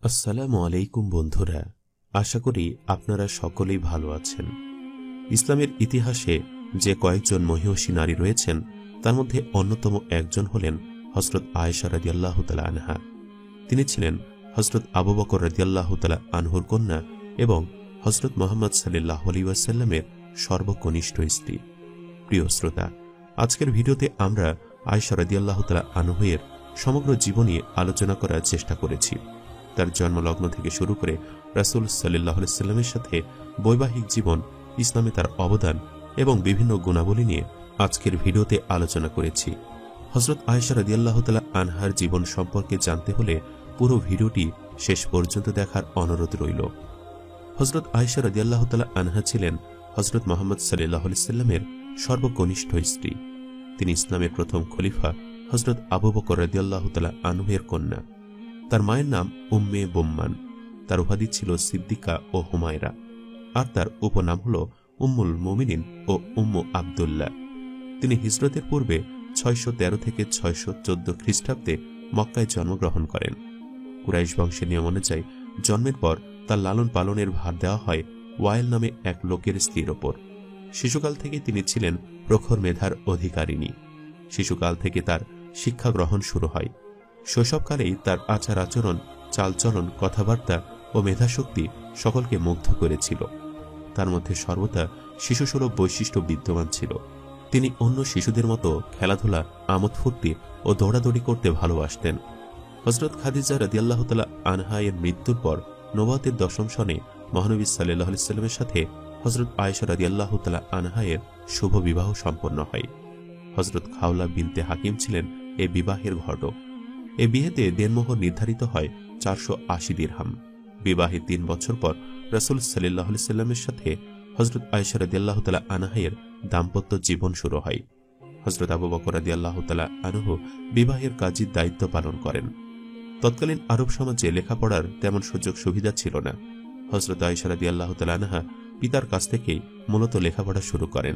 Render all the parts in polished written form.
আসসালামু আলাইকুম বন্ধুরা, আশা করি আপনারা সকলেই ভালো আছেন। ইসলামের ইতিহাসে যে কয়েকজন মহিয়সী নারী রয়েছেন তার মধ্যে অন্যতম একজন হলেন হযরত আয়েশা রাদিয়াল্লাহু তাআলা আনহা। তিনি ছিলেন হযরত আবু বকর রাদিয়াল্লাহু তাআলা আনহুর কন্যা এবং হযরত মুহাম্মদ সাল্লাল্লাহু আলাইহি ওয়াসাল্লামের সর্বকনিষ্ঠ স্ত্রী। প্রিয় শ্রোতা, আজকের ভিডিওতে আমরা আয়েশা রাদিয়াল্লাহু তাআলা আনহুর সমগ্র জীবনী আলোচনা করার চেষ্টা করেছি। তার জন্মলগ্ন থেকে শুরু করে রাসূল সাল্লাল্লাহু আলাইহি ওয়াসাল্লামের সাথে বৈবাহিক জীবন, ইসলামে তার অবদান এবং বিভিন্ন গুণাবলী নিয়ে আজকের ভিডিওতে আলোচনা করেছি। হযরত আয়েশা রাদিয়াল্লাহু তাআলা আনহার জীবন সম্পর্কে জানতে হলে পুরো ভিডিওটি শেষ পর্যন্ত দেখার অনুরোধ রইল। হযরত আয়েশা রাদিয়াল্লাহু তাআলা আনহা ছিলেন হযরত মুহাম্মদ সাল্লাল্লাহু আলাইহি ওয়াসাল্লামের সর্বকনিষ্ঠ স্ত্রী। তিনি ইসলামের প্রথম খলিফা হযরত আবু বকর রাদিয়াল্লাহু তাআলা আনহুর কন্যা। তার মায়ের নাম উম্মে বুম্মান, তার উপাধি ছিল সিদ্দিকা ও হুমায়রা, আর তার উপনাম হল উম্মুল মুমিনিন ও উম্মু আবদুল্লাহ। তিনি হিজরতের পূর্বে 613 থেকে 614 খ্রিস্টাব্দে মক্কায় জন্মগ্রহণ করেন। কুরাইশ বংশের নিয়ম অনুযায়ী জন্মের পর তার লালন পালনের ভার দেওয়া হয় ওয়াইল নামে এক লোকের স্ত্রীর ওপর। শিশুকাল থেকে তিনি ছিলেন প্রখর মেধার অধিকারিণী। শিশুকাল থেকে তার শিক্ষা গ্রহণ শুরু হয়। শৈশবকালেই তার আচার আচরণ, চালচলন, কথাবার্তা ও মেধাশক্তি সকলকে মুগ্ধ করেছিল। তার মধ্যে সর্বদা শিশুসুলভ বৈশিষ্ট্য বিদ্যমান ছিল। তিনি অন্য শিশুদের মতো খেলাধুলা, আমোদ ফুর্তি ও দৌড়াদৌড়ি করতে ভালোবাসতেন। হযরত খাদিজা রাদিয়াল্লাহু তাআলা আনহা এর মৃত্যুর পর নবুয়তের 10ম সনে মহানবী সাল্লাল্লাহু আলাইহি ওয়াসাল্লামের সাথে হযরত আয়েশা রাদিয়াল্লাহু তাআলা আনহা এর শুভ বিবাহ সম্পন্ন হয়। হযরত খাওলা বিনতে হাকিম ছিলেন এই বিবাহের ঘটক। এই বিয়েতে দেনমোহর নির্ধারিত হয় 480 দিরহাম। বিবাহের 3 বছর পর রাসূল সাল্লাল্লাহু আলাইহি ওয়াসাল্লামের সাথে হযরত আয়েশা রাদিয়াল্লাহু তাআলা আনহার দাম্পত্য জীবন শুরু হয়। হযরত আবু বকর রাদিয়াল্লাহু তাআলা আনহু বিবাহের কাজের দায়িত্ব পালন করেন। তৎকালীন আরব সমাজে লেখাপড়ার তেমন সুযোগ সুবিধা ছিল না। হযরত আয়েশা রাদিয়াল্লাহু তাআলা আনহা পিতার কাছ থেকেই মূলত লেখাপড়া শুরু করেন।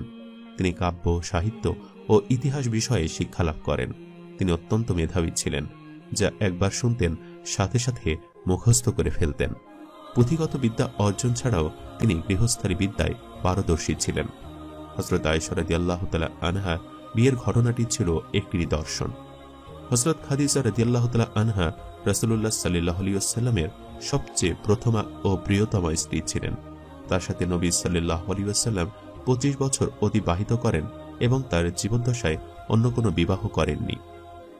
তিনি কাব্য, সাহিত্য ও ইতিহাস বিষয়ে শিক্ষা লাভ করেন। তিনি অত্যন্ত মেধাবী ছিলেন, যা একবার শুনতেন সাথে সাথে মুখস্থ করে ফেলতেন। পুঁথিগত বিদ্যা অর্জন ছাড়াও তিনি গৃহস্থালী বিদ্যায় পারদর্শী ছিলেন। হযরত আয়েশা রাদিয়াল্লাহু তাআলা আনহা বিয়ের ঘটনাটি ছিল একটি নিদর্শন। হযরত খাদিজা রাদিয়াল্লাহু তাআলা আনহা রাসূলুল্লাহ সাল্লাল্লাহু আলাইহি ওয়াসাল্লামের সবচেয়ে প্রথমা ও প্রিয়তমা স্ত্রী ছিলেন। তার সাথে নবী সাল্লাল্লাহু আলাইহি ওয়াসাল্লাম 25 বছর অতিবাহিত করেন এবং তার জীবদ্দশায় অন্য কোনো বিবাহ করেননি।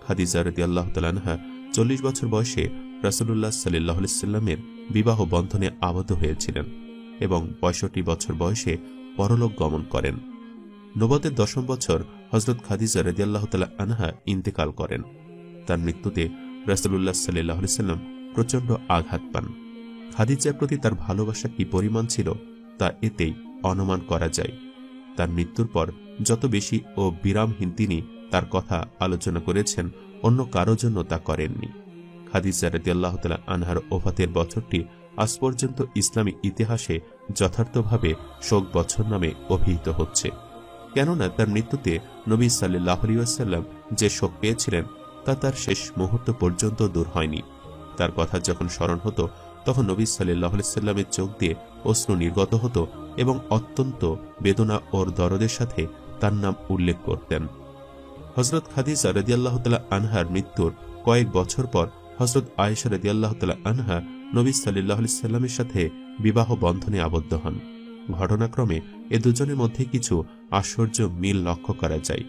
খাদিজা রাদিয়াল্লাহু তাআলা আনহা 40 বছর বয়সে রাসূলুল্লাহ সাল্লাল্লাহু আলাইহি ওয়াসাল্লামের বিবাহ বন্ধনে আবদ্ধ হয়েছিলেন এবং 65 বছর বয়সে পরলোক গমন করেন। নবুয়তের 10ম বছর হযরত খাদিজা রাদিয়াল্লাহু তাআলা আনহা ইন্তেকাল করেন। তার মৃত্যুতে রাসূলুল্লাহ সাল্লাল্লাহু আলাইহি ওয়াসাল্লাম প্রচণ্ড আঘাত পান। খাদিজার প্রতি তার ভালোবাসা কি পরিমাণ ছিল তা এতেই অনুমান করা যায়। তার মৃত্যুর পর যত বেশি ও বিরামহীন তিনি তার কথা আলোচনা করেছেন, অন্য কারো জন্য তা করেননি। খাদিজা রাদিয়াল্লাহু তাআলা আনহার ওফাতের বছরটি আজ পর্যন্ত ইসলামী ইতিহাসে যথার্থভাবে শোক বছর নামে অভিহিত হচ্ছে। কেননা তার মৃত্যুতে নবী সাল্লাল্লাহু আলাইহি ওয়াসাল্লাম যে শোক পেয়েছিলেন তা তার শেষ মুহূর্ত পর্যন্ত দূর হয়নি। তার কথা যখন স্মরণ হতো তখন নবী সাল্লাল্লাহু আলাইহি ওয়াসাল্লামের চোখ দিয়ে অশ্রু নির্গত হতো এবং অত্যন্ত বেদনা ও দরদের সাথে তার নাম উল্লেখ করতেন। হযরত খাদিজা রাদিয়াল্লাহু তাআলা আনহার মৃত্যুর কয়েক বছর পর হযরত আয়েশা রাদিয়াল্লাহু তাআলা আনহা নবী সাল্লাল্লাহু আলাইহি ওয়াসাল্লামের সাথে বিবাহ বন্ধনে আবদ্ধ হন। ঘটনাক্রমে এ দুজনের মধ্যে কিছু আশ্চর্য মিল লক্ষ্য করা যায়।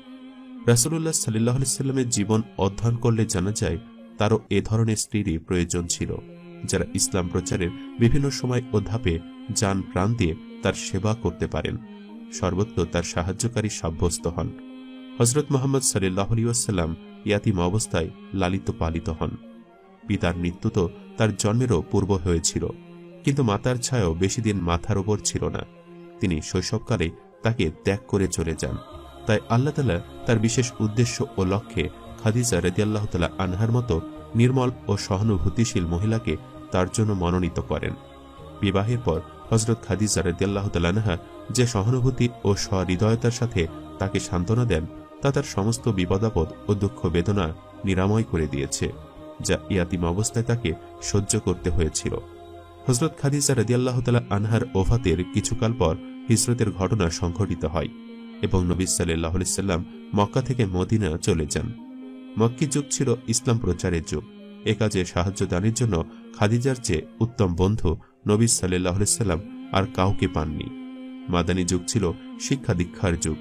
রাসূলুল্লাহ সাল্লাল্লাহু আলাইহি ওয়াসাল্লামের জীবন অধ্যয়ন করলে জানা যায় তারও এ ধরনের স্ত্রীরই প্রয়োজন ছিল, যারা ইসলাম প্রচারের বিভিন্ন সময় ও ধাপে জান প্রাণ দিয়ে তার সেবা করতে পারেন, সর্বত্র তার সাহায্যকারী সাব্যস্ত হন। হযরত মুহাম্মদ সাল্লাল্লাহু আলাইহি ওয়াসাল্লাম ইয়াতীম অবস্থায় লালিত পালিত হন। পিতার মৃত্যু তো তার জন্মেরও পূর্ব হয়েছিল, কিন্তু মাতার ছায়াও বেশি দিন মাথার ওপর ছিল না। তিনি শৈশবকালে তাকে ত্যাগ করে চলে যান। তাই আল্লাহ তাআলা তার বিশেষ উদ্দেশ্য ও লক্ষ্যে খাদিজা রাদিয়াল্লাহু তাআলা আনহার মতো নির্মল ও সহানুভূতিশীল মহিলাকে তার জন্য মনোনীত করেন। বিবাহের পর হযরত খাদিজা রাদিয়াল্লাহু তাআলা আনহা যে সহানুভূতি ও সহৃদয়তার সাথে তাকে সান্ত্বনা দেন তা তার সমস্ত বিপদাপদ ও দুঃখ বেদনা নিরাময় করে দিয়েছে। যা ইয়াতিম অবস্থায় তাকে সহ্য করতে হয়েছিল। হযরত খাদিজা রাদিয়াল্লাহু তাআলা আনহার ওফাতের কিছুকাল পর হিজরতের ঘটনা সংঘটিত হয় এবং নবী সাল্লাল্লাহু আলাইহি সাল্লাম মক্কা থেকে মদিনা চলে যান। মক্কি যুগ ছিল ইসলাম প্রচারের যুগ। এ কাজে সাহায্য দানের জন্য খাদিজার চেয়ে উত্তম বন্ধু নবী সাল্লাল্লাহু আলাইহি সাল্লাম আর কাউকে পাননি। মাদানী যুগ ছিল শিক্ষা দীক্ষার যুগ।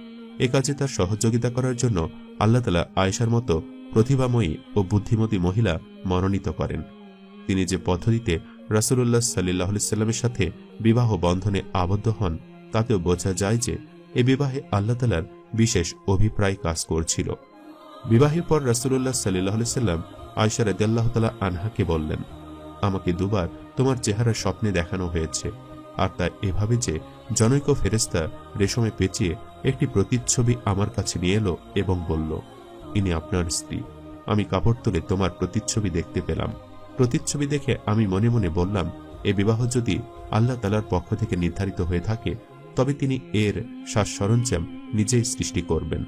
এ কাজে তার সহযোগিতা করার জন্য আল্লাহ তাআলা আয়েশার মতো প্রতিভাময়ী ও বুদ্ধিমতী মহিলা মনোনীত করেন। তিনি যে পদ্ধতিতে রাসূলুল্লাহ সাল্লাল্লাহু আলাইহি সাল্লামের সাথে বিবাহ বন্ধনে আবদ্ধ হন তাতেও বোঝা যায় যে এ বিবাহে আল্লাহ তাআলার বিশেষ অভিপ্রায় কাজ করছিল। বিবাহের পর রাসূলুল্লাহ সাল্লাল্লাহু আলাইহি সাল্লাম আয়েশা রাদিয়াল্লাহু তাআলা আনহাকে বললেন, আমাকে দুবার তোমার চেহারা স্বপ্নে দেখানো হয়েছে, আর তা এভাবে যে জনৈক ফেরেশতা রেশমে পেঁচিয়ে একটি প্রতিচ্ছবি আমার কাছে নিয়ে এলো এবং বলল, ইনি আপনার স্ত্রী। আমি কাপড় তুলে তোমার প্রতিচ্ছবি দেখতে পেলাম। প্রতিচ্ছবি দেখে আমি মনে মনে বললাম, এ বিবাহ যদি আল্লাহ তাআলার পক্ষ থেকে নির্ধারিত হয়ে থাকে তবে তিনি এর সাজ সরঞ্জাম নিজেই সৃষ্টি করবেন।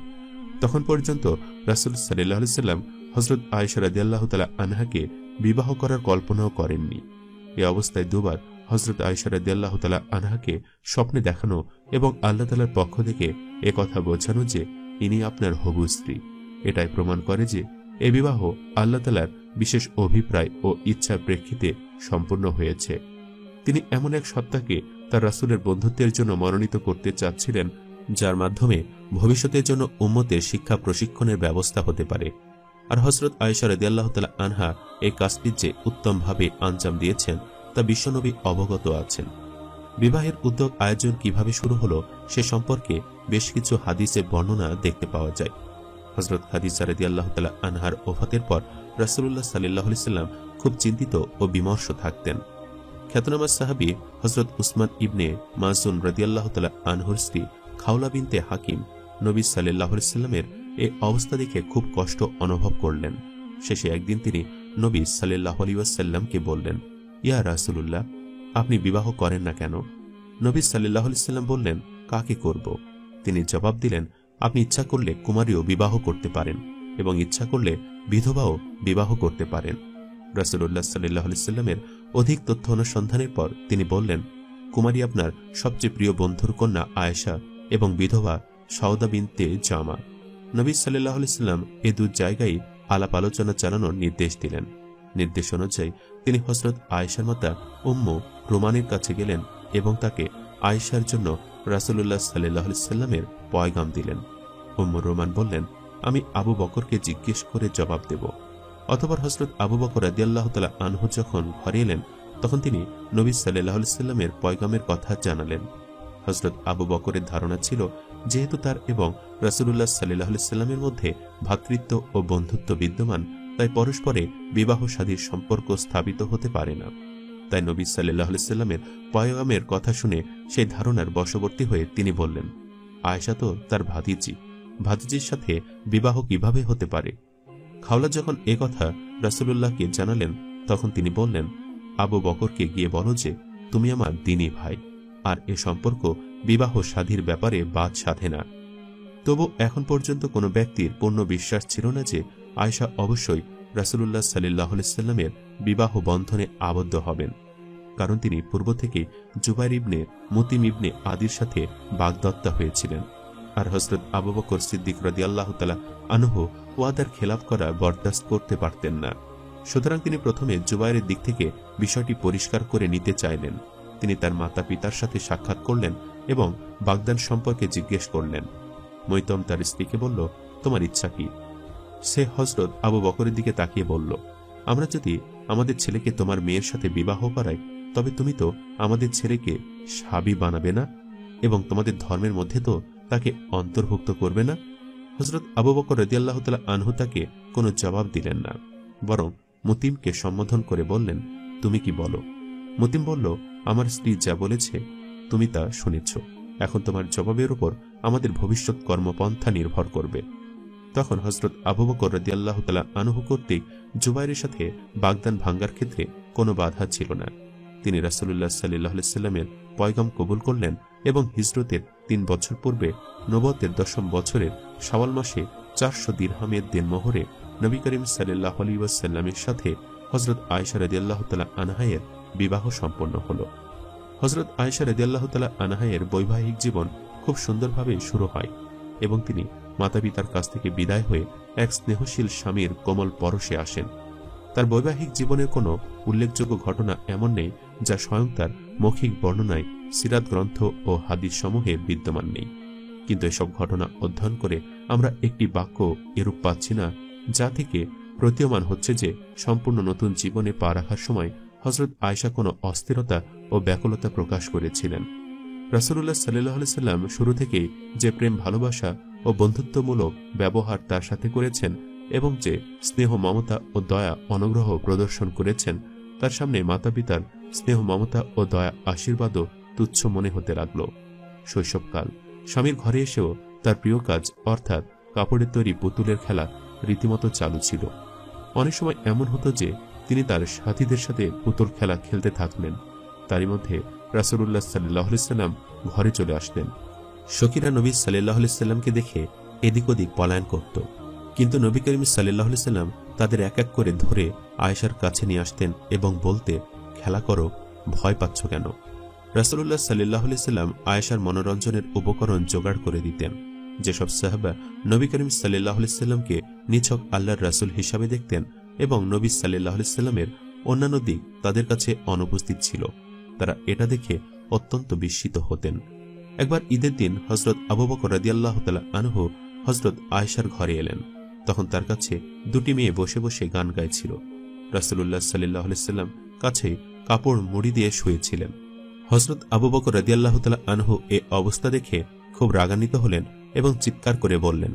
তখন পর্যন্ত রাসূল সাল্লাল্লাহু আলাইহি সাল্লাম হযরত আয়েশা রাদিয়াল্লাহু তাআলা আনহাকে বিবাহ করার কল্পনাও করেননি। এই অবস্থায় দুবার হযরত আয়েশা রাদিয়াল্লাহু তাআলা আনহাকে স্বপ্নে দেখানো এবং আল্লাহ তাআলার পক্ষ থেকে একথা বোঝানো যে ইনি আপনার হবু স্ত্রী, এটাই প্রমাণ করে যে এ বিবাহ আল্লাহ তাআলার বিশেষ অভিপ্রায় ও ইচ্ছার প্রেক্ষিতে সম্পূর্ণ হয়েছে। তিনি এমন এক সত্তাকে তার রাসূলের বন্ধুত্বের জন্য মনোনীত করতে চাচ্ছিলেন যার মাধ্যমে ভবিষ্যতের জন্য উম্মতের শিক্ষা প্রশিক্ষণের ব্যবস্থা হতে পারে। আর হযরত আয়েশা রাদিয়াল্লাহু তাআলা আনহা এই কাজটি যে উত্তমভাবে আঞ্জাম দিয়েছেন তা বিশ্বনবী অবগত আছেন। বিবাহের উদ্যোগ আয়োজন কিভাবে শুরু হলো সে সম্পর্কে বেশ কিছু হাদিসে বর্ণনা দেখতে পাওয়া যায়। হযরত খাদিজা রাদিয়াল্লাহু তাআলা আনহার ওফাতের পর রাসূলুল্লাহ সাল্লাল্লাহু আলাইহি সাল্লাম খুব চিন্তিত ও বিমর্ষ থাকতেন। খ্যাতনামা সাহাবী হযরত উসমান ইবনে মাযউন রাদিয়াল্লাহু তাআলা আনহুর স্ত্রী খাওলা বিনতে হাকিম নবী সাল্লাল্লাহু আলাইহি সাল্লামের এই অবস্থা দেখে খুব কষ্ট অনুভব করলেন। শেষে একদিন তিনি নবী সাল্লাল্লাহু আলাইহি ওয়াসাল্লামকে বললেন, ইয়া রাসূলুল্লাহ, আপনি বিবাহ করেন না কেন? নবী সাল্লাল্লাহু আলাইহি সাল্লাম বললেন, কাকে করব? তিনি জবাব দিলেন, আপনি ইচ্ছা করলে কুমারীও বিবাহ করতে পারেন এবং ইচ্ছা করলে বিধবাও বিবাহ করতে পারেন। রাসূলুল্লাহ সাল্লাল্লাহু আলাইহি সাল্লামের অধিক তথ্য অনুসন্ধানের পর তিনি বললেন, কুমারী আপনার সবচেয়ে প্রিয় বন্ধুর কন্যা আয়েশা এবং বিধবা সাউদা বিনতে জামা। নবী সাল্লাল্লাহু আলাইহি সাল্লাম এ দু জায়গায় আলাপ আলোচনা চালানোর নির্দেশ দিলেন। নির্দেশ অনুযায়ী তিনি হযরত আয়েশার মাতা উম্মু রুমানের কাছে গেলেন এবং তাকে আয়েশার জন্য রাসূলুল্লাহ সাল্লাল্লাহু আলাইহি সাল্লামের পয়গাম দিলেন। উম্মু রুমান বললেন, আমি আবু বকরকে জিজ্ঞেস করে জবাব দেব। অতঃপর হযরত আবু বকর রাদিয়াল্লাহু তাআলা আনহু যখন ঘরে এলেন তখন তিনি নবী সাল্লাল্লাহু আলাইহি সাল্লামের পয়গামের কথা জানালেন। হযরত আবু বকরের ধারণা ছিল যেহেতু তার এবং রাসূলুল্লাহ সাল্লাল্লাহু আলাইহি সাল্লামের মধ্যে ভ্রাতৃত্ব ও বন্ধুত্ব বিদ্যমান, তাই পরস্পরে বিবাহ শাদীর সম্পর্ক স্থাপিত হতে পারে না। তাই নবী সাল্লাল্লাহু আলাইহি সাল্লামের পয়গামের কথা শুনে সেই ধারণার বশবর্তী হয়ে তিনি বললেন, আয়েশা তো তার ভাতিজির সাথে বিবাহ কিভাবে হতে পারে? খাওলা যখন এ কথা রাসূলুল্লাহকে জানালেন তখন তিনি বললেন, আবু বকরকে গিয়ে বলো যে তুমি আমার দ্বীনী ভাই, আর এ সম্পর্ক বিবাহ শাদীর ব্যাপারে বাদ সাধে না। তবু এখন পর্যন্ত কোনো ব্যক্তির পূর্ণ বিশ্বাস ছিল না যে আয়েশা অবশ্যই রাসূলুল্লাহ সাল্লাল্লাহু আলাইহি সাল্লামের বিবাহ বন্ধনে আবদ্ধ হবেন, কারণ তিনি পূর্ব থেকে জুবাইর ইবনে মুতিম ইবনে আদির সাথে বাগদত্তা হয়েছিলেন। আর হযরত আবু বকর সিদ্দিক রাদিয়াল্লাহু তাআলা আনহু ওয়াদার খেলাফ করা বরদাস্ত করতে পারতেন না। সুতরাং তিনি প্রথমে জুবাইরের দিক থেকে বিষয়টি পরিষ্কার করে নিতে চাইলেন। তিনি তার মাতা পিতার সাথে সাক্ষাৎ করলেন এবং বাগদান সম্পর্কে জিজ্ঞেস করলেন। মৈতম তার স্ত্রীকে বলল, তোমার ইচ্ছা কি? সে হযরত আবু বকরের দিকে তাকিয়ে বলল, আমরা যদি আমাদের ছেলেকে তোমার মেয়ের সাথে বিবাহ করাই তবে তুমি তো আমাদের ছেলেকে সাবি বানাবে না এবং তোমাদের ধর্মের মধ্যে তো তাকে অন্তর্ভুক্ত করবে না। হযরত আবু বকর রাদিয়াল্লাহু তাআলা আনহু তাকে কোনো জবাব দিলেন না, বরং মুতিমকে সম্বোধন করে বললেন, তুমি কি বলো? মুতিম বলল, আমার স্ত্রী যা বলেছে তুমি তা শুনেছ, এখন তোমার জবাবের উপর আমাদের ভবিষ্যৎ কর্মপন্থা নির্ভর করবে। তখন হযরত আবু বকর রাদিয়াল্লাহু তাআলা আনহু কর্তৃক জুবাইরের সাথে বাগদান ভাঙ্গার ক্ষেত্রে কোনো বাধা ছিল না। তিনি রাসূলুল্লাহ সাল্লাল্লাহু আলাইহি সাল্লামের পয়গাম কবুল করলেন এবং হিজরতের ৩ বছর পূর্বে নবুয়তের ১০ম বছরের শাওয়াল মাসে ৪০০ দিরহামের দেনমোহরে নবী করিম সাল্লাল্লাহু আলাইহি ওয়াসাল্লামের সাথে হযরত আয়েশা রাদিয়াল্লাহু তাআলা আনহায়ের বিবাহ সম্পন্ন হলো। হযরত আয়েশা রাদিয়াল্লাহু তাআলা আনহায়ের বৈবাহিক জীবন খুব সুন্দরভাবে শুরু হয় এবং তিনি মাতা-পিতার কাছ থেকে বিদায় হয়ে এক স্নেহশীল স্বামীর কোমল পরশে আসেন। তার বৈবাহিক জীবনের কোনো উল্লেখযোগ্য ঘটনা এমন নেই যা স্বয়ং তার মৌখিক বর্ণনায় সিরাত গ্রন্থ ও হাদিস সমূহে বিদ্যমান নেই। কিন্তু এসব ঘটনা অধ্যয়ন করে আমরা একটি বাক্য এরূপ পাচ্ছি না যা থেকে প্রতীয়মান হচ্ছে যে সম্পূর্ণ নতুন জীবনে পা রাখার সময় হযরত আয়েশা কোনো অস্থিরতা ও ব্যাকুলতা প্রকাশ করেছিলেন। রাসূলুল্লাহ সাল্লাল্লাহু আলাইহি সাল্লাম শুরু থেকেই যে প্রেম ভালোবাসা ও বন্ধুত্বমূলক ব্যবহার তার সাথে করেছেন এবং যে স্নেহ মমতা ও দয়া অনুগ্রহ প্রদর্শন করেছেন, তার সামনে মাতা-পিতার স্নেহ মমতা ও দয়া আশীর্বাদও তুচ্ছ মনে হতে লাগল। শৈশবকাল স্বামীর ঘরে এসেও তার প্রিয় কাজ অর্থাৎ কাপড়ের তৈরি পুতুলের খেলা রীতিমতো চালু ছিল। অনেক সময় এমন হতো যে তিনি তার সাথীদের সাথে পুতুল খেলা খেলতে থাকলেন। তারই মধ্যে রাসূলুল্লাহ সাল্লাল্লাহু আলাইহি সাল্লাম ঘরে চলে আসলেন। সখীরা নবী সাল্লাল্লাহু আলাইহি সাল্লামকে দেখে এদিক ওদিক পলায়ন করত, কিন্তু নবী করিম সাল্লাল্লাহু আলাইহি সাল্লাম তাদের এক এক করে ধরে আয়েশার কাছে নিয়ে আসতেন এবং বলতে, খেলা করো, ভয় পাচ্ছ কেন? রাসূলুল্লাহ সাল্লাল্লাহু আলাইহি সাল্লাম আয়েশার মনোরঞ্জনের উপকরণ জোগাড় করে দিতেন। যেসব সাহাবা নবী করিম সাল্লাল্লাহু আলাইহি সাল্লামকে নিছক আল্লাহর রাসূল হিসাবে দেখতেন এবং নবী সাল্লাল্লাহু আলাইহি সাল্লামের অন্যান্য দিক তাদের কাছে অনুপস্থিত ছিল, তারা এটা দেখে অত্যন্ত বিস্মিত হতেন। একবার ঈদের দিন হযরত আবু বকর রাদিয়াল্লাহু তাআলা আনহু হযরত আয়েশার ঘরে এলেন। তখন তার কাছে দুটি মেয়ে বসে বসে গান গাইছিল। রাসূলুল্লাহ সাল্লাল্লাহু আলাইহি সাল্লাম কাছে কাপড় মুড়ি দিয়ে শুয়েছিলেন। হযরত আবু বকর রাদিয়াল্লাহু তাআলা আনহু এ অবস্থা দেখে খুব রাগান্বিত হলেন এবং চিৎকার করে বললেন,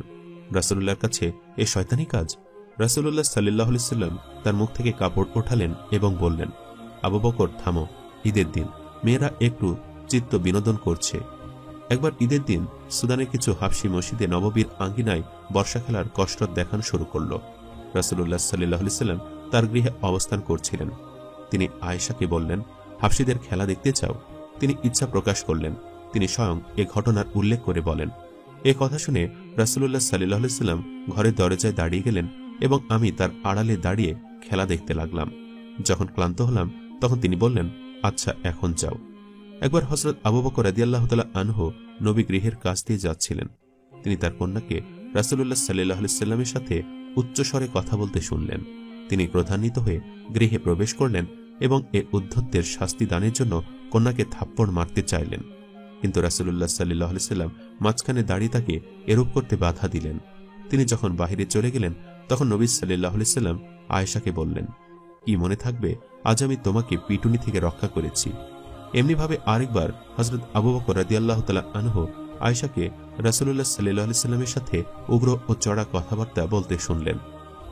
রাসূলুল্লাহর কাছে এ শয়তানি কাজ? রাসূলুল্লাহ সাল্লাল্লাহু আলাইহি সাল্লাম তার মুখ থেকে কাপড় ওঠালেন এবং বললেন, আবু বকর থামো, ঈদের দিন মেয়েরা একটু চিত্ত বিনোদন করছে। একবার ঈদের দিন সুদানের কিছু হাবশী মসজিদে নববীর আঙ্গিনায় বর্ষা খেলার কসরত দেখানো শুরু করল। রাসূলুল্লাহ সাল্লাল্লাহু আলাইহি সাল্লাম তার গৃহে অবস্থান করছিলেন। তিনি আয়েশাকে বললেন, হাবশীদের খেলা দেখতে চাও? তিনি ইচ্ছা প্রকাশ করলেন। তিনি স্বয়ং এ ঘটনার উল্লেখ করে বলেন। এ কথা শুনে রাসূলুল্লাহ সাল্লাল্লাহু আলাইহি সাল্লাম ঘরের দরজায় দাঁড়িয়ে গেলেন এবং আমি তার আড়ালে দাঁড়িয়ে খেলা দেখতে লাগলাম। যখন ক্লান্ত হলাম তখন তিনি বললেন, আচ্ছা এখন যাও। একবার হযরত আবু বকর রাদিয়াল্লাহু তাআলা আনহু নবী গৃহের কাছ দিয়ে যাচ্ছিলেন। তিনি তার কন্যাকে রাসূলুল্লাহ সাল্লাল্লাহু আলাইহি সাল্লামের সাথে উচ্চস্বরে কথা বলতে শুনলেন। তিনি ক্রোধান্বিত হয়ে গৃহে প্রবেশ করলেন এবং এ উদ্ধত্যের শাস্তি দানের জন্য কন্যাকে থাপ্পড় মারতে চাইলেন, কিন্তু রাসূলুল্লাহ সাল্লাল্লাহু আলাইহি সাল্লাম মাঝখানে দাঁড়িয়ে তাকে এরূপ করতে বাধা দিলেন। তিনি যখন বাহিরে চলে গেলেন তখন নবী সাল্লাল্লাহু আলাইহি সাল্লাম আয়েশাকে বললেন, কি মনে থাকবে, আজ আমি তোমাকে পিটুনি থেকে রক্ষা করেছি। এমনিভাবে আরেকবার হযরত আবু বকর রাদিয়াল্লাহু তাআলা আনহু আয়েশাকে রাসূলুল্লাহ সাল্লাল্লাহু আলাইহি সাল্লামের সাথে উগ্র ও চড়া কথাবার্তা বলতে শুনলেন।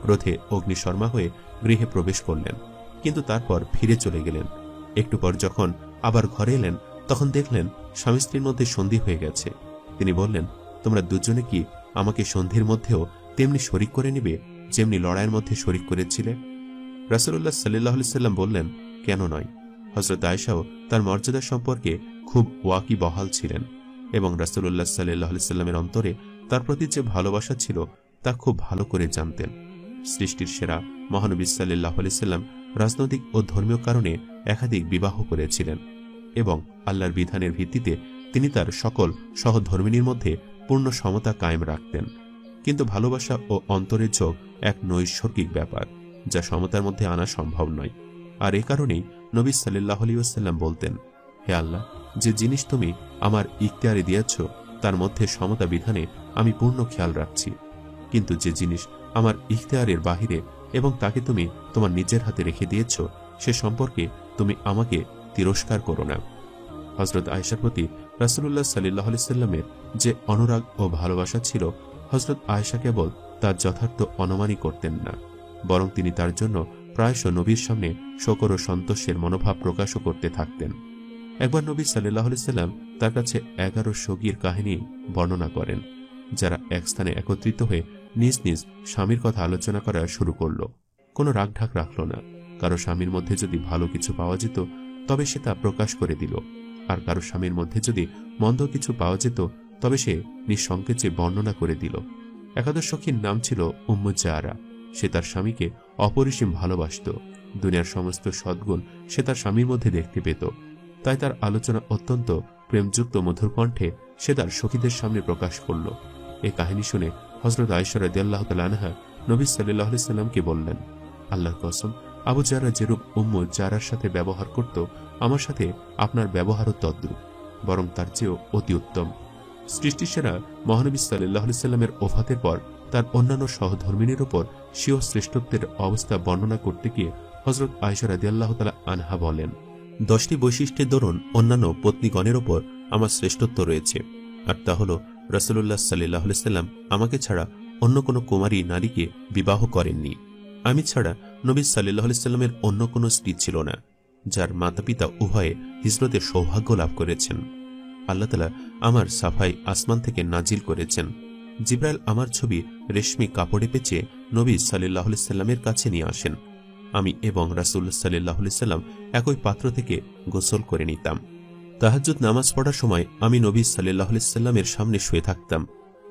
ক্রোধে অগ্নিশর্মা হয়ে গৃহে প্রবেশ করলেন, কিন্তু তারপর ফিরে চলে গেলেন। একটু পর যখন আবার ঘরে এলেন তখন দেখলেন স্বামী স্ত্রীর মধ্যে সন্ধি হয়ে গেছে। তিনি বললেন, তোমরা দুজনে কি আমাকে সন্ধির মধ্যেও তেমনি শরিক করে নিবে যেমনি লড়াইয়ের মধ্যে শরিক করেছিলে? রাসূলুল্লাহ সাল্লাল্লাহু আলাইহি সাল্লাম বললেন, কেন নয়? হযরত আয়েশাও তার মর্যাদা সম্পর্কে খুব ওয়াকিবহাল ছিলেন এবং রাসূলুল্লাহ সাল্লাল্লাহু আলাইহি সাল্লামের অন্তরে তার প্রতি যে ভালোবাসা ছিল তা খুব ভালো করে জানতেন। সৃষ্টির সেরা মহানবী সাল্লাল্লাহু আলাইহি সাল্লাম রাজনৈতিক ও ধর্মীয় কারণে একাধিক বিবাহ করেছিলেন এবং আল্লাহর বিধানের ভিত্তিতে তিনি তার সকল সহধর্মিণীর মধ্যে পূর্ণ সমতা কায়েম রাখতেন। কিন্তু ভালোবাসা ও অন্তরের যোগ এক নৈসর্গিক ব্যাপার যা সমতার মধ্যে আনা সম্ভব নয়। আর এ কারণেই নবী সাল্লাল্লাহু আলাইহি ওয়াসাল্লাম বলতেন, হে আল্লাহ, যে জিনিস তুমি আমার ইখতিয়ারে দিয়েছ তার মধ্যে সমতা বিধানে আমি পূর্ণ খেয়াল রাখছি, কিন্তু যে জিনিস আমার ইখতিয়ারের বাহিরে এবং তাকে তুমি তোমার নিজের হাতে রেখে দিয়েছ সে সম্পর্কে তুমি আমাকে তিরস্কার করো না। হযরত আয়েশার প্রতি রাসূলুল্লাহ সাল্লাল্লাহু আলাইহি সাল্লামের যে অনুরাগ ও ভালোবাসা ছিল, হযরত আয়েশা কেবল তার যথার্থ অনুমানই করতেন না, বরং তিনি তার জন্য প্রায়শ নবীর সামনে শকর ও সন্তোষের মনোভাব প্রকাশও করতে থাকতেন। একবার নবী সাল্লাল্লাহু আলাইহি সাল্লাম তার কাছে 11 সগীর কাহিনী বর্ণনা করেন, যারা এক স্থানে একত্রিত হয়ে নিজ নিজ স্বামীর কথা আলোচনা করা শুরু করল। কোনো রাগঢাক রাখল না। কারো স্বামীর মধ্যে যদি ভালো কিছু পাওয়া যেত তবে সে তা প্রকাশ করে দিল, আর কারো স্বামীর মধ্যে যদি মন্দ কিছু পাওয়া যেত তবে সে নিঃসংকোচে বর্ণনা করে দিল। একাদশ সখীর নাম ছিল উম্মু জারা। সে তার স্বামীকে অপরিসীম ভালোবাসত। দুনিয়ার সমস্ত সদ্গুণ সে তার স্বামীর মধ্যে দেখতে পেত। তাই তার আলোচনা অত্যন্ত প্রেমযুক্ত মধুর কণ্ঠে সে তার সখীদের সামনে প্রকাশ করল। এই কাহিনী শুনে হযরত আয়েশা রাদিয়াল্লাহু তাআলা আনহা নবী সাল্লাল্লাহু আলাইহি সাল্লামকে বললেন, আল্লাহর কসম, আবু জাররা যেরূপ উম্মু জারার সাথে ব্যবহার করত, আমার সাথে আপনার ব্যবহারও তদ্রূপ, বরং তার চেয়েও অতি উত্তম। সৃষ্টিসেরা মহানবী সাল্লাল্লাহু আলাইহি সাল্লামের ওফাতের পর তার অন্যান্য সহধর্মিনীর উপর স্বীয় শ্রেষ্ঠত্বের অবস্থা বর্ণনা করতে গিয়ে হযরত আয়েশা রাদিয়াল্লাহু তাআলা আনহা বলেন, 10টি বৈশিষ্ট্যের দরুন অন্যান্য পত্নীগণের ওপর আমার শ্রেষ্ঠত্ব রয়েছে, আর তা হল রাসূলুল্লাহ সাল্লাল্লাহু আলাইহি সাল্লাম আমাকে ছাড়া অন্য কোনো কুমারী নারীকে বিবাহ করেননি। আমি ছাড়া নবী সাল্লাল্লাহু আলাইহি সাল্লামের অন্য কোনো স্ত্রী ছিল না, যার মাতাপিতা উভয়ে হিজরতের সৌভাগ্য লাভ করেছেন। আল্লাহ তাআলা আমার সাফাই আসমান থেকে নাজিল করেছেন। জিবরাইল আমার ছবি রেশমি কাপড়ে পেঁচে নবী সাল্লাল্লাহু আলাইহি সাল্লামের কাছে নিয়ে আসেন। আমি এবং রাসূলুল্লাহ সাল্লাল্লাহু আলাইহি সাল্লাম একই পাত্র থেকে গোসল করে নিতাম। তাহাজ্জুদ নামাজ পড়ার সময় আমি নবী সাল্লাল্লাহু আলাইহি সাল্লামের সামনে শুয়ে থাকতাম।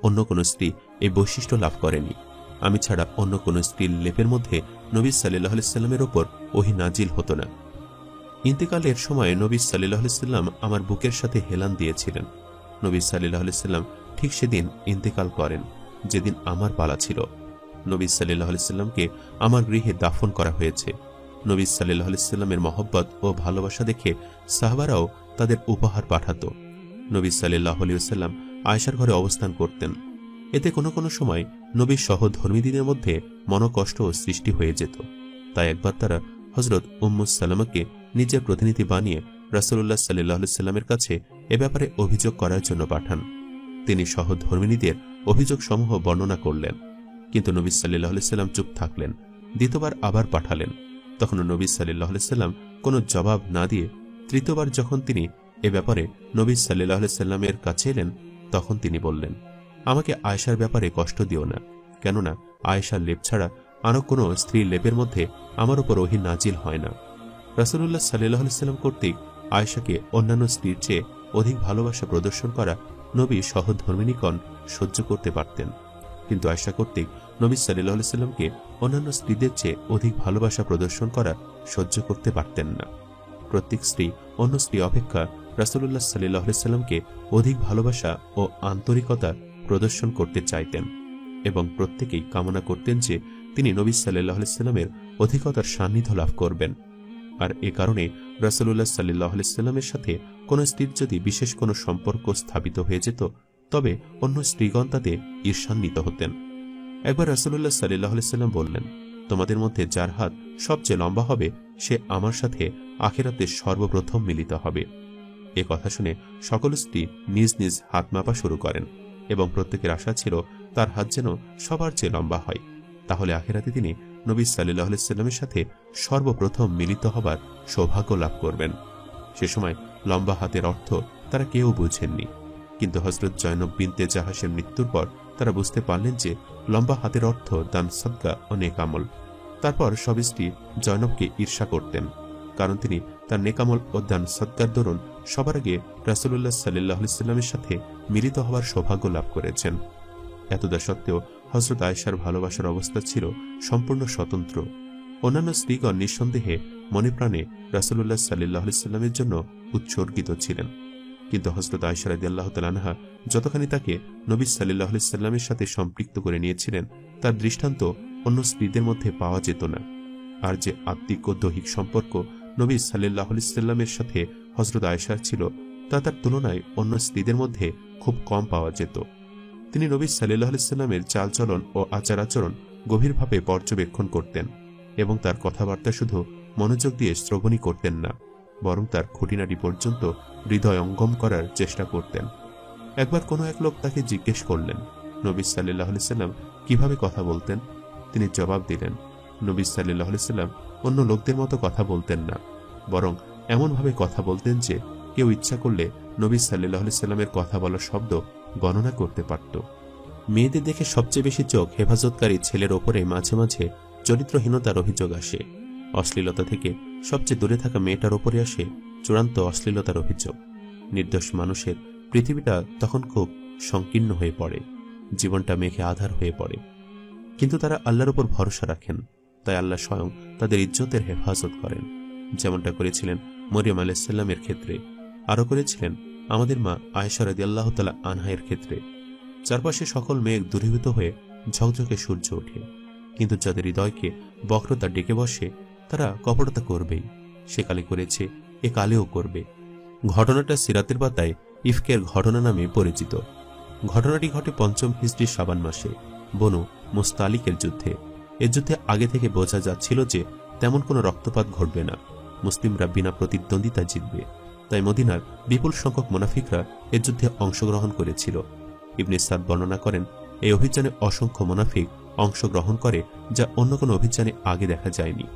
অন্য কোনো স্ত্রী এই বৈশিষ্ট্য লাভ করেনি। আমি ছাড়া অন্য কোনো স্ত্রীর লেপের মধ্যে নবী সাল্লাল্লাহু আলাইহি সাল্লামের ওপর ওহী নাজিল হতো না। ইন্তেকালের সময় নবী সাল্লাল্লাহু আলাইহি সাল্লাম আমার বুকের সাথে হেলান দিয়েছিলেন। নবী সাল্লাল্লাহু আলাইহি সাল্লাম ঠিক সেদিন ইন্তেকাল করেন যেদিন আমার পালা ছিল। নবী সাল্লাল্লাহু আলাইহি সাল্লামকে আমার গৃহে দাফন করা হয়েছে। নবী সাল্লাল্লাহু আলাইহি সাল্লামের মহব্বত ও ভালোবাসা দেখে সাহাবারাও তাদের উপহার পাঠাত। নবী সাল্লাল্লাহু আলাইহি সাল্লাম আয়েশার ঘরে অবস্থান করতেন। এতে কোনো কোনো সময় নবীর সহধর্মীদের মধ্যে মনোকষ্ট সৃষ্টি হয়ে যেত। তাই একবার তারা হযরত উম্মু সালামাকে নিজের প্রতিনিধি বানিয়ে রাসূলুল্লাহ সাল্লাল্লাহু আলাইহি সাল্লামের কাছে এ ব্যাপারে অভিযোগ করার জন্য পাঠান। তিনি সহধর্মিনীদের অভিযোগসমূহ বর্ণনা করলেন, কিন্তু নবী সাল্লাল্লাহু আলাইহি সাল্লাম চুপ থাকলেন। দ্বিতীয়বার আবার পাঠালেন, তখন নবী সাল্লাল্লাহু আলাইহি সাল্লাম কোনো জবাব না দিয়ে তৃতীয়বার যখন তিনি এ ব্যাপারে নবী সাল্লাল্লাহু আলাইহি সাল্লামের কাছে এলেন, তখন তিনি বললেন, আমাকে আয়েশার ব্যাপারে কষ্ট দিও না, কেননা আয়েশার লেপ ছাড়া আর কোনো স্ত্রীর লেপের মধ্যে আমার উপর ওহী নাজিল হয় না। রাসূলুল্লাহ সাল্লাল্লাহু আলাইহি সাল্লাম কর্তৃক আয়েশাকে অন্যান্য স্ত্রীর চেয়ে অধিক ভালোবাসা প্রদর্শন করা নবী সহধর্মিণীগণ সহ্য করতে পারতেন, কিন্তু আয়েশা কর্তৃক নবী সাল্লাল্লাহু আলাইহি সাল্লামকে অন্যান্য স্ত্রীদের চেয়ে অধিক ভালোবাসা প্রদর্শন করা সহ্য করতে পারতেন না। প্রত্যেক স্ত্রী অন্য স্ত্রী অপেক্ষা রাসূলুল্লাহ সাল্লাল্লাহু আলাইহি সাল্লামকে অধিক ভালোবাসা ও আন্তরিকতা প্রদর্শন করতে চাইতেন এবং প্রত্যেকেই কামনা করতেন যে তিনি নবী সাল্লাল্লাহু আলাইহি সাল্লামের অধিকতার সান্নিধ্য লাভ করবেন। আর এ কারণে রাসূলুল্লাহ সাল্লাল্লাহু আলাইহি সাল্লামের সাথে কোনো স্ত্রীর যদি বিশেষ কোনো সম্পর্ক স্থাপিত হয়ে যেত, তবে অন্য স্ত্রীগণ তাতে ঈর্ষান্বিত হতেন। একবার রাসূলুল্লাহ সাল্লাল্লাহু আলাইহি সাল্লাম বললেন, তোমাদের মধ্যে যার হাত সবচেয়ে লম্বা হবে সে আমার সাথে আখিরাতে সর্বপ্রথম মিলিত হবে। এ কথা শুনে সকল স্ত্রী নিজ নিজ হাত মাপা শুরু করেন এবং প্রত্যেকের আশা ছিল তার হাত যেন সবার চেয়ে লম্বা হয়, তাহলে আখিরাতে তিনি নবী সাল্লাল্লাহু আলাইহি সাল্লামের সাথে সর্বপ্রথম মিলিত হবার সৌভাগ্য লাভ করবেন। সে সময় লম্বা হাতের অর্থ তারা কেউ বুঝেননি, কিন্তু হযরত জয়নব বিনতে জাহাসের মৃত্যুর পর তারা বুঝতে পারলেন যে লম্বা হাতের অর্থ দান সদকা ও নেকামল। তারপর সব স্ত্রী জয়নবকে ঈর্ষা করতেন, কারণ তিনি তার নেকামল ও দান সদকার দরুন সবার আগে রাসূলুল্লাহ সাল্লাল্লাহু আলাইহি সাল্লামের সাথে মিলিত হওয়ার সৌভাগ্য লাভ করেছেন। এতদা সত্ত্বেও হযরত আয়েশার ভালোবাসার অবস্থা ছিল সম্পূর্ণ স্বতন্ত্র। অন্যান্য স্ত্রীগণ নিঃসন্দেহে মনে প্রাণে রাসূলুল্লাহ সাল্লাল্লাহু আলাইহি সাল্লামের জন্য উৎসর্গিত ছিলেন, কিন্তু হযরত আয়েশা রাদিয়াল্লাহু তাআলা আনহা যতখানি তাকে নবী সাল্লাল্লাহু আলাইহি সাল্লামের সাথে সম্পৃক্ত করে নিয়েছিলেন, তার দৃষ্টান্ত অন্য স্ত্রীদের মধ্যে পাওয়া যেত না। আর যে আত্মিক ও দৈহিক সম্পর্ক নবী সাল্লাল্লাহু আলাইহি সাল্লামের সাথে হযরত আয়েশার ছিল, তা তার তুলনায় অন্য স্ত্রীদের মধ্যে খুব কম পাওয়া যেত। তিনি নবী সাল্লাল্লাহু আলাইহি সাল্লামের চালচলন ও আচার আচরণ গভীরভাবে পর্যবেক্ষণ করতেন এবং তার কথাবার্তা শুধু মনোযোগ দিয়ে শ্রবণই করতেন না, বরং তার খুঁটিনাটি পর্যন্ত হৃদয় অঙ্গম করার চেষ্টা করতেন। একবার কোনো এক লোক তাকে জিজ্ঞেস করলেন, নবী সাল্লাল্লাহু আলাইহি সাল্লাম কিভাবে কথা বলতেন? তিনি জবাব দিলেন, নবী সাল্লাল্লাহু আলাইহি সাল্লাম অন্য লোকদের মতো কথা বলতেন না, বরং এমনভাবে কথা বলতেন যে কেউ ইচ্ছা করলে নবী সাল্লাল্লাহু আলাইহি সাল্লামের কথা বলার শব্দ গণনা করতে পারত। মেয়েদের দেখে সবচেয়ে বেশি চোখ হেফাজতকারী ছেলের ওপরে মাঝে মাঝে চরিত্রহীনতার অভিযোগ আসে। অশ্লীলতা থেকে সবচেয়ে দূরে থাকা মেয়েটার ওপরে আসে চূড়ান্ত অশ্লীলতার অভিযোগ। নির্দোষ মানুষের পৃথিবীটা তখন খুব সংকীর্ণ হয়ে পড়ে, জীবনটা মেঘে আধার হয়ে পড়ে। কিন্তু তারা আল্লাহর উপর ভরসা রাখেন, তাই আল্লাহ স্বয়ং তাদের ইজ্জতের হেফাজত করেন, যেমনটা করেছিলেন মরিয়ম আলাইহিস সালামের ক্ষেত্রে, আরও করেছিলেন আমাদের মা আয়েশা রাদিয়াল্লাহু তাআলা আনহার ক্ষেত্রে। চারপাশে সকল মেঘ দূরীভূত হয়ে ঝকঝকে সূর্য ওঠে, কিন্তু যাদের হৃদয়কে বক্রতা ডেকে বসে তারা কপটতা করবেই। সে কালে করেছে, এ কালেও করবে। ঘটনাটা সিরাতের পাতায় ইফকের ঘটনা নামে পরিচিত। ঘটনাটি ঘটে ৫ম হিজরি শাবান মাসে বনু মুস্তালিকের যুদ্ধে। এ যুদ্ধে আগে থেকে বোঝা যাচ্ছিল যে তেমন কোনো রক্তপাত ঘটবে না, মুসলিমরা বিনা প্রতিদ্বন্দ্বিতা জিতবে। তাই মদিনার বিপুল সংখ্যক মুনাফিকরা এ যুদ্ধে অংশগ্রহণ করেছিল। ইবনে সাদ বর্ণনা করেন, এই অভিযানে অসংখ্য মুনাফিক অংশগ্রহণ করে, যা অন্য কোনো অভিযানে আগে দেখা যায়নি।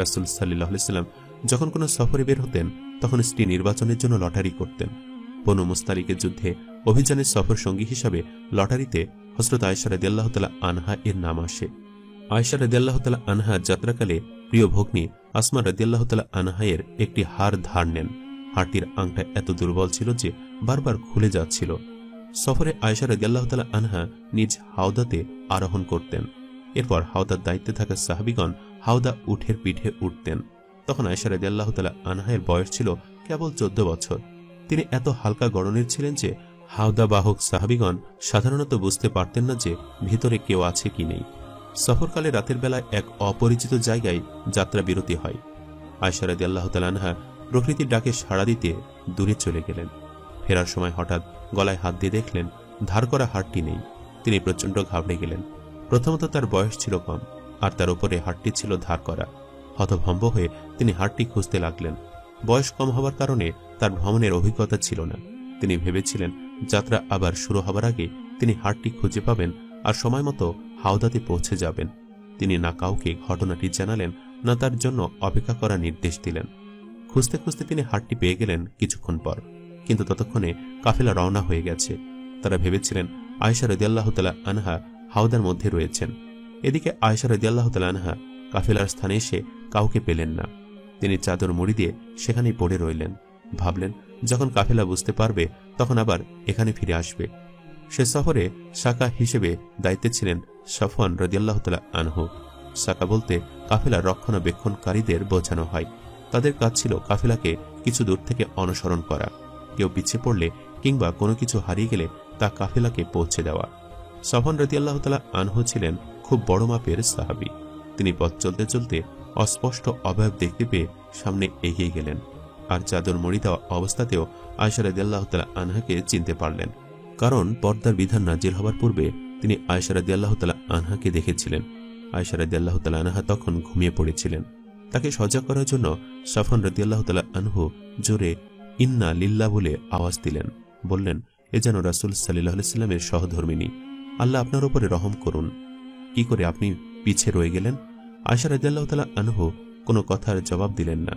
রাসূল সাল্লাল্লাহু আলাইহি ওয়াসাল্লাম যখন কোনো সফরে বের হতেন তখন স্ত্রী নির্বাচনের জন্য লটারি করতেন। বনু মুস্তালিকের যুদ্ধে অভিযানের সফর সঙ্গী হিসাবে লটারিতে হযরত আয়েশা রাদিয়াল্লাহু তাআলা আনহা এর নাম আসে। আয়েশা রাদিয়াল্লাহু তাআলা আনহা যাত্রাকালে প্রিয় ভগ্নী আসমা রাদিয়াল্লাহু তাআলা আনহা এর একটি হার ধার নেন। হারটির আংটা এত দুর্বল ছিল যে বারবার খুলে যাচ্ছিল। সফরে আয়েশা রাদিয়াল্লাহু তাআলা আনহা নিজ হাওদাতে আরোহণ করতেন। এরপর হাওদার দায়িত্বে থাকা সাহাবীগণ হাওদা উঠের পিঠে উঠতেন। তখন আয়েশা রাদিয়াল্লাহু তাআলা আনহার বয়স ছিল কেবল 14 বছর। তিনি এত হালকা গড়নের ছিলেন যে হাওদা বাহক সাহাবীগণ সাধারণত বুঝতে পারতেন না যে ভিতরে কেউ আছে কি নেই। সফরকালে রাতের বেলায় এক অপরিচিত জায়গায় যাত্রা বিরতি হয়। আয়েশা রাদিয়াল্লাহু তাআলা আনহা প্রকৃতির ডাকে সাড়া দিতে দূরে চলে গেলেন। ফেরার সময় হঠাৎ গলায় হাত দিয়ে দেখলেন ধার করা হারটি নেই। তিনি প্রচণ্ড ঘাবড়ে গেলেন। প্রথমত তার বয়স ছিল কম, আর তার উপরে হারটি ছিল ধার করা। হতভম্ব হয়ে তিনি হারটি খুঁজতে লাগলেন। বয়স কম হওয়ার কারণে তার ভ্রমণের অভিজ্ঞতা ছিল না। তিনি ভেবেছিলেন যাত্রা আবার শুরু হবার আগে তিনি হারটি খুঁজে পাবেন আর সময় মতো হাওদাতে পৌঁছে যাবেন। তিনি না কাউকে ঘটনাটি জানালেন, না তার জন্য অপেক্ষা করার নির্দেশ দিলেন। খুঁজতে খুঁজতে তিনি হারটি পেয়ে গেলেন কিছুক্ষণ পর, কিন্তু ততক্ষণে কাফেলা রওনা হয়ে গেছে। তারা ভেবেছিলেন আয়েশা রাদিয়াল্লাহু তাআলা আনহা হাওদার মধ্যে রয়েছেন। এদিকে আয়েশা রাদিয়াল্লাহু তাআলা আনহা কাফেলার স্থানে এসে কাউকে পেলেন না। তিনি চাদর মুড়ি দিয়ে সেখানেই পড়ে রইলেন। ভাবলেন যখন কাফেলা বুঝতে পারবে তখন আবার এখানে ফিরে আসবে। সে সফরে সাকা হিসেবে দায়িত্বে ছিলেন সাফওয়ান রাদিয়াল্লাহু তাআলা আনহু। সাকা বলতে কাফেলা রক্ষণাবেক্ষণকারীদের বোঝানো হয়। তাদের কাজ ছিল কাফেলাকে কিছু দূর থেকে অনুসরণ করা। কেউ পিছিয়ে পড়লে কিংবা কোনো কিছু হারিয়ে গেলে তা কাফেলাকে পৌঁছে দেওয়া। সাফওয়ান রাদিয়াল্লাহু তাআলা আনহু ছিলেন খুব বড় মাপের সাহাবী। তিনি পথ চলতে চলতে অস্পষ্ট অবয়ব দেখতে পেয়ে সামনে এগিয়ে গেলেন, আর চাদর মুড়ি দেওয়া অবস্থাতেও আয়েশা রাদিয়াল্লাহু তাআলা আনহাকে চিনতে পারলেন। কারণ পর্দার বিধান নাজিল হবার পূর্বে তিনি আয়েশা রাদিয়াল্লাহু তাআলা আনহাকে দেখেছিলেন। আয়েশা রাদিয়াল্লাহু তাআলা আনহা তখন ঘুমিয়ে পড়েছিলেন। তাকে সজাগ করার জন্য সাফওয়ান রাদিয়াল্লাহু তাআলা আনহু জোরে ইন্না লিল্লাহ বলে আওয়াজ দিলেন। বললেন, এ যেন রাসূল সাল্লাল্লাহু আলাইহি ওয়াসাল্লামের সহধর্মিণী। আল্লাহ আপনার উপরে রহম করুন। কি করে আপনি পিছে রয়ে গেলেন? আয়েশা রাদিয়াল্লাহু তাআলা আনহু কোনো কথার জবাব দিলেন না।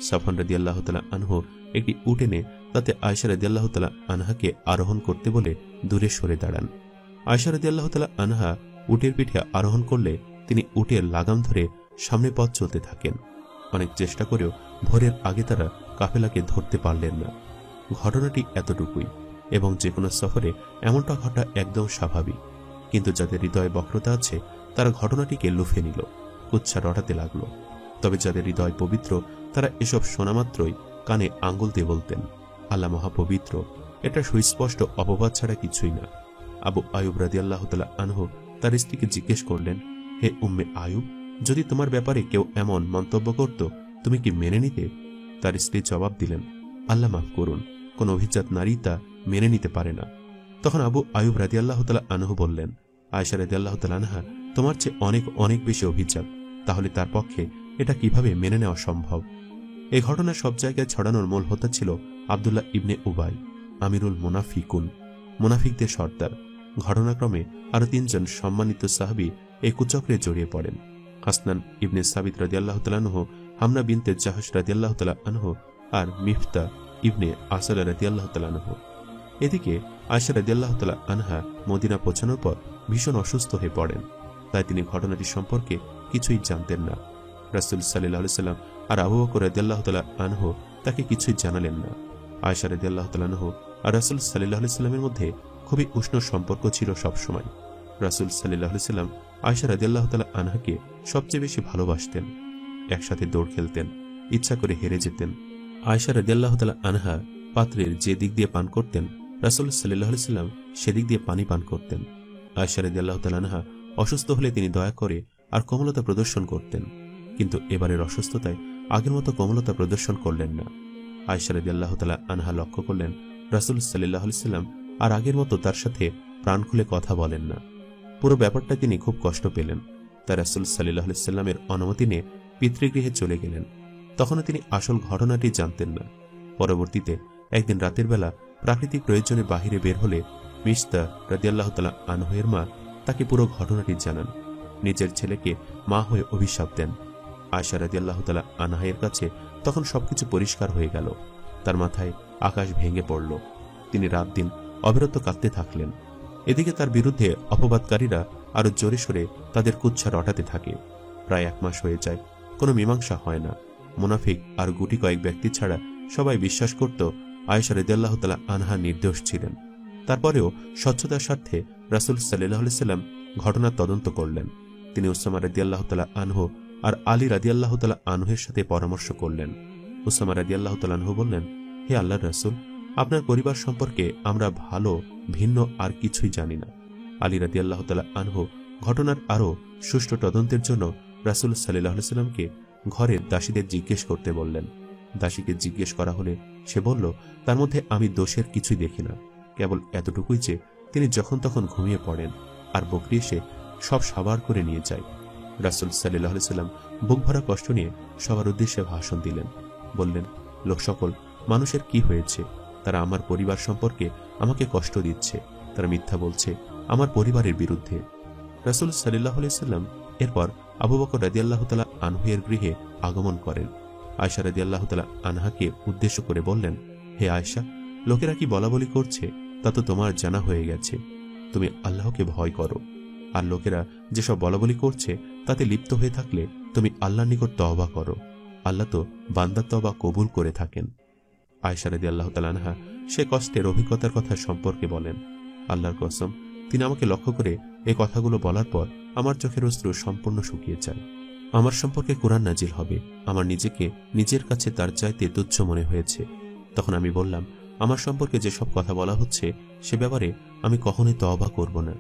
সাফওয়ান রাদিয়াল্লাহু তাআলা আনহু একটি উট এনে তাতে আয়েশা রাদিয়াল্লাহু তাআলা আনহাকে আরোহণ করতে বলে দূরে সরে দাঁড়ান। আয়েশা রাদিয়াল্লাহু তাআলা আনহা উটের পিঠে আরোহণ করলে তিনি উটের লাগাম ধরে সামনে পথ চলতে থাকেন। অনেক চেষ্টা করেও ভোরের আগে তারা কাফেলাকে ধরতে পারলেন না। ঘটনাটি এতটুকুই, এবং যে কোনো সফরে এমনটা ঘটা একদম স্বাভাবিক। কিন্তু যাদের হৃদয়ে বক্রতা আছে তারা ঘটনাটিকে লুফে নিল, কুৎসা রটাতে লাগলো। তবে যাদের হৃদয় পবিত্র তারা এসব শোনা মাত্রই কানে আঙ্গুল দিয়ে বলতেন, আল্লাহ মহাপবিত্র। এটা সুস্পষ্ট অপবাদ ছাড়া কিছুই না। আবু আয়ুব রাদিয়াল্লাহু তাআলা আনহু তার স্ত্রীকে জিজ্ঞেস করলেন, হে উম্মে আয়ুব, যদি তোমার ব্যাপারে কেউ এমন মন্তব্য করত তুমি কি মেনে নিতে? তার স্ত্রী জবাব দিলেন, আল্লাহ মাফ করুন, কোন অভিজাত নারী তা মেনে নিতে পারে না। তখন আবু আয়ুব রাদিয়াল্লাহু তাআলা আনহু বললেন, আয়েশা রাদিয়াল্লাহু তাআলা আনহা তোমার চেয়ে অনেক অনেক বেশি অভিজাত, তাহলে তার পক্ষে এটা কিভাবে মেনে নেওয়া সম্ভব? এই ঘটনা সব জায়গায় ছড়ানোর মূল হোতা ছিল আব্দুল্লাহ ইবনে উবাই, আমিরুল মুনাফিকুন, মুনাফিকদের সর্দার। ঘটনাক্রমে আরো 3 জন সম্মানিত সাহাবী এই কুচক্রে জড়িয়ে পড়েন। হাসনান ইবনে সাবিত রাদিয়াল্লাহু তাআলা আনহু, হামনা বিনতে জাহশ রাদিয়াল্লাহু তাআলা আনহু আর মিফতা ইবনে আসদ রাদিয়াল্লাহু তাআলা আনহু। এদিকে আয়েশা রাদিয়াল্লাহু তাআলা আনহা মদিনা পৌঁছানোর পর ভীষণ অসুস্থ হয়ে পড়েন। তাই তিনি ঘটনাটি সম্পর্কে কিছুই জানতেন না। রাসূল সাল্লাল্লাহু আলাইহি ওয়াসাল্লাম আর আবু বকর রাদিয়াল্লাহু তাআলা আনহু তাকে কিছুই জানালেন না। আয়েশা রাদিয়াল্লাহু তাআলা আনহু আর রাসূল সাল্লাল্লাহু আলাইহি ওয়াসাল্লামের মধ্যে খুবই উষ্ণ সম্পর্ক ছিল সব সময়। রাসূল সাল্লাল্লাহু আলাইহি ওয়াসাল্লাম আয়েশা রাদিয়াল্লাহু তাআলা আনহাকে সবচেয়ে বেশি ভালোবাসতেন। একসাথে দৌড় খেলতেন, ইচ্ছা করে হেরে যেতেন। আয়েশা রাদিয়াল্লাহু তাআলা আনহা পাত্রের যে দিক দিয়ে পান করতেন, রাসূল সাল্লাল্লাহু আলাইহি সাল্লাম সেদিক দিয়ে পানি পান করতেন। আয়েশা রাদিয়াল্লাহু তাআলা আনহা অসুস্থ হলে তিনি দয়া করে আর কোমলতা প্রদর্শন করতেন, কিন্তু এবারের অসুস্থতায় আগের মতো কোমলতা প্রদর্শন করলেন না। আয়েশা রাদিয়াল্লাহু তাআলা আনহা লক্ষ্য করলেন রাসূল সাল্লাল্লাহু আলাইহি সাল্লাম আর আগের মতো তার সাথে প্রাণ খুলে কথা বলেন না। পুরো ব্যাপারটা তিনি খুব কষ্ট পেলেন। তার রাসূল সাল্লাল্লাহু আলাইহি সাল্লামের অনুমতি নিয়ে পিতৃগৃহে চলে গেলেন। তখনও তিনি আসল ঘটনাটি জানতেন না। পরবর্তীতে একদিন রাতের বেলা প্রাকৃতিক প্রয়োজনে বাহিরে বের হলে মিশতা রাদিয়াল্লাহু তাআলা আনহা-এর মা তাকে পুরো ঘটনাটি জানান। নিজের ছেলেকে মা হয়ে অভিশাপ দেন। আয়েশা রাদিয়াল্লাহু তাআলা আনহা-এর কাছে তখন সবকিছু পরিষ্কার হয়ে গেল। তার মাথায় আকাশ ভেঙে পড়ল। তিনি রাত দিন অবিরত কাঁদতে থাকলেন। এদিকে তার বিরুদ্ধে অপবাদকারীরা আরো জোরে সোরে তাদের কুৎসা রটাতে থাকে। প্রায় 1 মাস হয়ে যায়, কোনো মীমাংসা হয় না। মুনাফিক আর গুটি কয়েক ব্যক্তি ছাড়া সবাই বিশ্বাস করত আয়েশা রাদিয়াল্লাহু তাআলা আনহা নির্দোষ ছিলেন। তারপরেও স্বচ্ছতার স্বার্থে রাসূল সাল্লাল্লাহু আলাইহি সাল্লাম ঘটনার তদন্ত করলেন। তিনি উসামা রাদিয়াল্লাহু তাআলা আনহু আর আলী রাদিয়াল্লাহু তাআলা আনহুর সাথে পরামর্শ করলেন। উসামা রাদিয়াল্লাহু তাআলা আনহু বললেন, হে আল্লাহর রাসূল, আপনার পরিবার সম্পর্কে আমরা ভালো ভিন্ন আর কিছুই জানি না। আলী রাদিয়াল্লাহু তাআলা আনহু ঘটনার আরো সুষ্ঠু তদন্তের জন্য রাসূল সাল্লাল্লাহু আলাইহি সাল্লামকে ঘরের দাসীদের জিজ্ঞেস করতে বললেন। দাসীকে জিজ্ঞেস করা হলে সে বলল, তার মধ্যে আমি দোষের কিছুই দেখি না, কেবল এতটুকুই যে তিনি যখন তখন ঘুমিয়ে পড়েন আর বকরি এসে সব সাবার করে নিয়ে যায়। রাসূল সাল্লাল্লাহু আলাইহি সাল্লাম বুক ভরা কষ্ট নিয়ে সবার উদ্দেশ্যে ভাষণ দিলেন। বললেন, লোক সকল, মানুষের কি হয়েছে? তারা আমার পরিবার সম্পর্কে আমাকে কষ্ট দিচ্ছে, তারা মিথ্যা বলছে আমার পরিবারের বিরুদ্ধে। রাসূল সাল্লাল্লাহু আলাইহি সাল্লাম এরপর আবু বকর রাদিয়াল্লাহু তাআলা আনহু-এর গৃহে আগমন করেন। আয়েশা রাদিয়াল্লাহু তাআলা আনহাকে উদ্দেশ্য করে বললেন, হে আয়েশা, লোকেরা কি বলাবলি করছে তা তো তোমার জানা হয়ে গেছে। তুমি আল্লাহকে ভয় করো, আর লোকেরা যেসব বলাবলি করছে তাতে লিপ্ত হয়ে থাকলে তুমি আল্লাহর নিকট তওবা করো। আল্লাহ তো বান্দার তওবা কবুল করে থাকেন। আয়েশা রাদিয়াল্লাহু তাআলা আনহা সে কষ্টের অভিজ্ঞতার কথা সম্পর্কে বলেন, আল্লাহর কসম, তিনি আমাকে লক্ষ্য করে এই কথাগুলো বলার পর আমার চোখের অশ্রু সম্পূর্ণ শুকিয়ে যায়। আমার সম্পর্কে কোরআন নাজিল হবে, আমার নিজেকে নিজের কাছে তার চাইতে তুচ্ছ মনে হয়েছে। তখন আমি বললাম, আমার সম্পর্কে যেসব কথা বলা হচ্ছে সে ব্যাপারে আমি কখনোই তওবা করব না।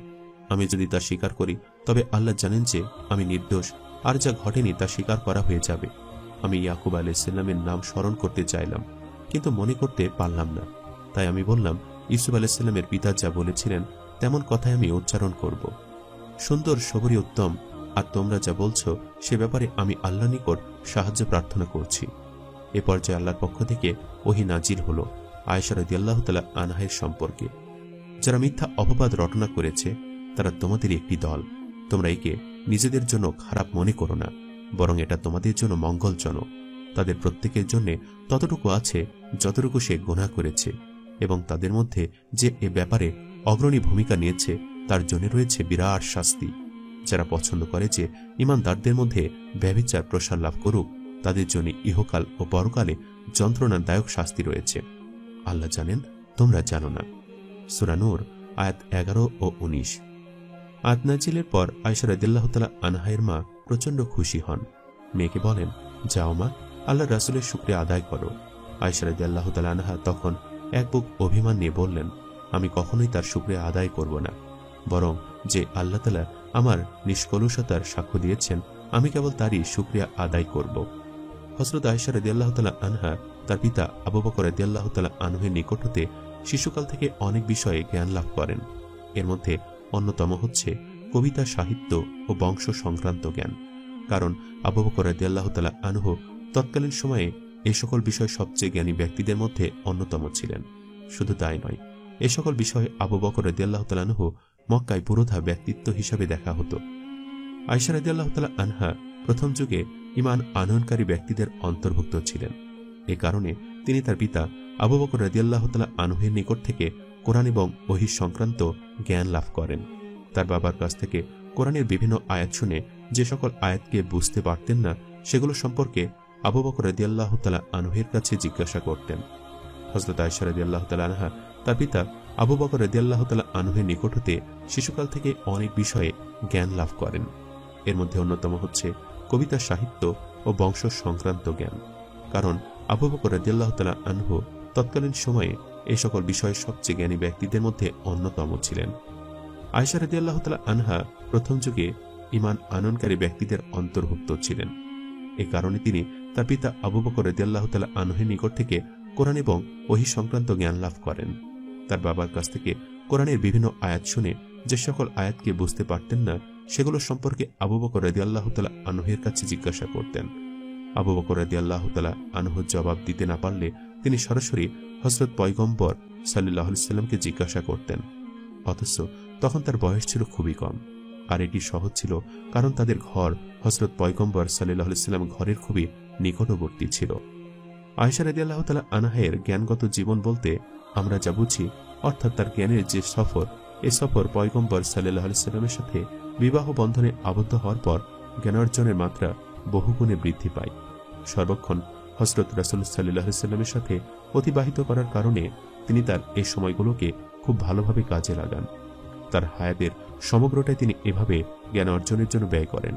আমি যদি তা স্বীকার করি তবে আল্লাহ জানেন যে আমি নির্দোষ, আর যা ঘটেনি তা স্বীকার করা হয়ে যাবে। আমি ইয়াকুব আলাইহিস সালামের নাম স্মরণ করতে চাইলাম, কিন্তু মনে করতে পারলাম না। তাই আমি বললাম, ইউসুফ আলাইহিস সালামের পিতা যা বলেছিলেন তেমন কথাই আমি উচ্চারণ করব। সুন্দর, সবরই উত্তম, আর তোমরা যা বলছো সে ব্যাপারে আমি আল্লাহর নিকট সাহায্য প্রার্থনা করছি। এ পর্যায়ে আল্লাহর পক্ষ থেকে ওহী নাজিল হলো আয়েশা রাদিয়াল্লাহু তাআলা আনহার সম্পর্কে। যারা মিথ্যা অপবাদ রটনা করেছে তারা তোমাদের একটি দল। তোমরা একে নিজেদের জন্য খারাপ মনে করো না, বরং এটা তোমাদের জন্য মঙ্গলজনক। তাদের প্রত্যেকের জন্য ততটুকু আছে যতটুকু সে গুনাহ করেছে, এবং তাদের মধ্যে যে এ ব্যাপারে অগ্রণী ভূমিকা নিয়েছে তার জন্য রয়েছে বিরাট শাস্তি। যারা পছন্দ করে যে ঈমানদারদের মধ্যে ব্যভিচার প্রসার লাভ করুক, তাদের জন্য ইহকাল ও পরকালে যন্ত্রণাদায়ক শাস্তি রয়েছে। আল্লাহ জানেন, তোমরা জানো না। সূরা নূর আয়াত 11 ও 19। আয়াত নাজিলের পর আয়েশা রাদিয়াল্লাহু তাআলা আনহার মা প্রচন্ড খুশি হন। মেয়েকে বলেন, যাও মা, আল্লাহর রাসূলের শুকরিয়া আদায় করো। আয়েশা রাদিয়াল্লাহু তাআলা আনহা তখন এক বুক অভিমান নিয়ে বললেন, আমি কখনোই তার শুকরিয়া আদায় করব না, বরং যে আল্লাহ তাআলা আমার নিষ্কলুষতার সাক্ষ্য দিয়েছেন আমি কেবল তারই শুকরিয়া আদায় করব। হযরত আয়েশা রাদিয়াল্লাহু তাআলা আনহা তার পিতা আবু বকর রাদিয়াল্লাহু তাআলা আনহুর নিকট হতে শিশুকাল থেকে অনেক বিষয়ে জ্ঞান লাভ করেন। এর মধ্যে অন্যতম হচ্ছে কবিতা, সাহিত্য ও বংশ সংক্রান্ত জ্ঞান। কারণ আবু বকর রাদিয়াল্লাহু তাআলা আনহু তৎকালীন সময়ে এই সকল বিষয় সবচেয়ে জ্ঞানী ব্যক্তিদের মধ্যে অন্যতম ছিলেন। শুধু তাই নয়, এই সকল বিষয়ে আবু বকর রাদিয়াল্লাহু তাআলা আনহু মক্কায় পুরোধা ব্যক্তিত্ব হিসাবে দেখা হতো। আয়েশা রাদিয়াল্লাহু তাআলা আনহা প্রথম যুগে ঈমান আনয়নকারী ব্যক্তিদের অন্তর্ভুক্ত ছিলেন। এ কারণে তিনি তার পিতা আবু বকর রাদিয়াল্লাহু তাআলা আনহুর নিকট থেকে কোরআন এবং ওহী সংক্রান্ত জ্ঞান লাভ করেন। তার বাবার কাছ থেকে কোরআনের বিভিন্ন আয়াত শুনে যে সকল আয়াতকে বুঝতে পারতেন না সেগুলো সম্পর্কে আবু বকর রাদিয়াল্লাহু তাআলা আনহুর কাছে জিজ্ঞাসা করতেন। হযরত আয়েশা রাদিয়াল্লাহু তাআলা আনহা তার পিতা আবু বকর রাদিয়াল্লাহু তাআলা আনহুর নিকট হতে শিশুকাল থেকে অনেক বিষয়ে জ্ঞান লাভ করেন। এর মধ্যে অন্যতম হচ্ছে কবিতা সাহিত্য ও বংশ সংক্রান্ত জ্ঞান। কারণ আবু বকর রাদিয়াল্লাহু তাআলা আনহু তৎকালীন সময়ে এই সকল বিষয়ে সবচেয়ে জ্ঞানী ব্যক্তিদের মধ্যে অন্যতম ছিলেন। আয়েশা রাদিয়াল্লাহু তাআলা আনহা প্রথম যুগে ঈমান আনয়নকারী ব্যক্তিদের অন্তর্ভুক্ত ছিলেন। এই কারণে তিনি তার পিতা আবু বকর রাদিয়াল্লাহু তাআলা আনহুর নিকট থেকে কোরআন এবং ওহী সংক্রান্ত জ্ঞান লাভ করেন। তার বাবার কাছ থেকে কোরআনের বিভিন্ন আয়াত শুনে যে সকল আয়াতকে বুঝতে পারতেন না, সেগুলো সম্পর্কে আবু বকর রাদিয়াল্লাহু তাআলা আনহুর কাছে জিজ্ঞাসা করতেন। আবু বকর রাদিয়াল্লাহু তাআলা আনহু জবাব দিতে না পারলে তিনি সরাসরি হযরত পয়গম্বর সাল্লাল্লাহু আলাইহি সাল্লামকে জিজ্ঞাসা করতেন। অথচ তখন তার বয়স ছিল খুবই কম, আর এটি সহজ ছিল কারণ তাদের ঘর হযরত পয়গম্বর সাল্লাল্লাহু আলাইহি সাল্লাম ঘরের খুবই নিকটবর্তী ছিল। আয়েশা রাদিয়াল্লাহু তাআলা আনহার জ্ঞানগত জীবন বলতে আমরা যা বুঝি, অর্থাৎ তার জ্ঞানের যে সফর, এই সফর পয়গম্বর সাল্লাল্লাহু আলাইহি সাল্লামের সাথে বিবাহ বন্ধনে আবদ্ধ হওয়ার পর জ্ঞানার্জনের মাত্রা বহুগুণে বৃদ্ধি পায়। সর্বক্ষণ হযরত রাসূল সাল্লাল্লাহু আলাইহি সাল্লামের সাথে অতিবাহিত করার কারণে তিনি তার এই সময়গুলোকে খুব ভালোভাবে কাজে লাগান। তার হায়াতের সমগ্রটাই তিনি এভাবে জ্ঞান অর্জনের জন্য ব্যয় করেন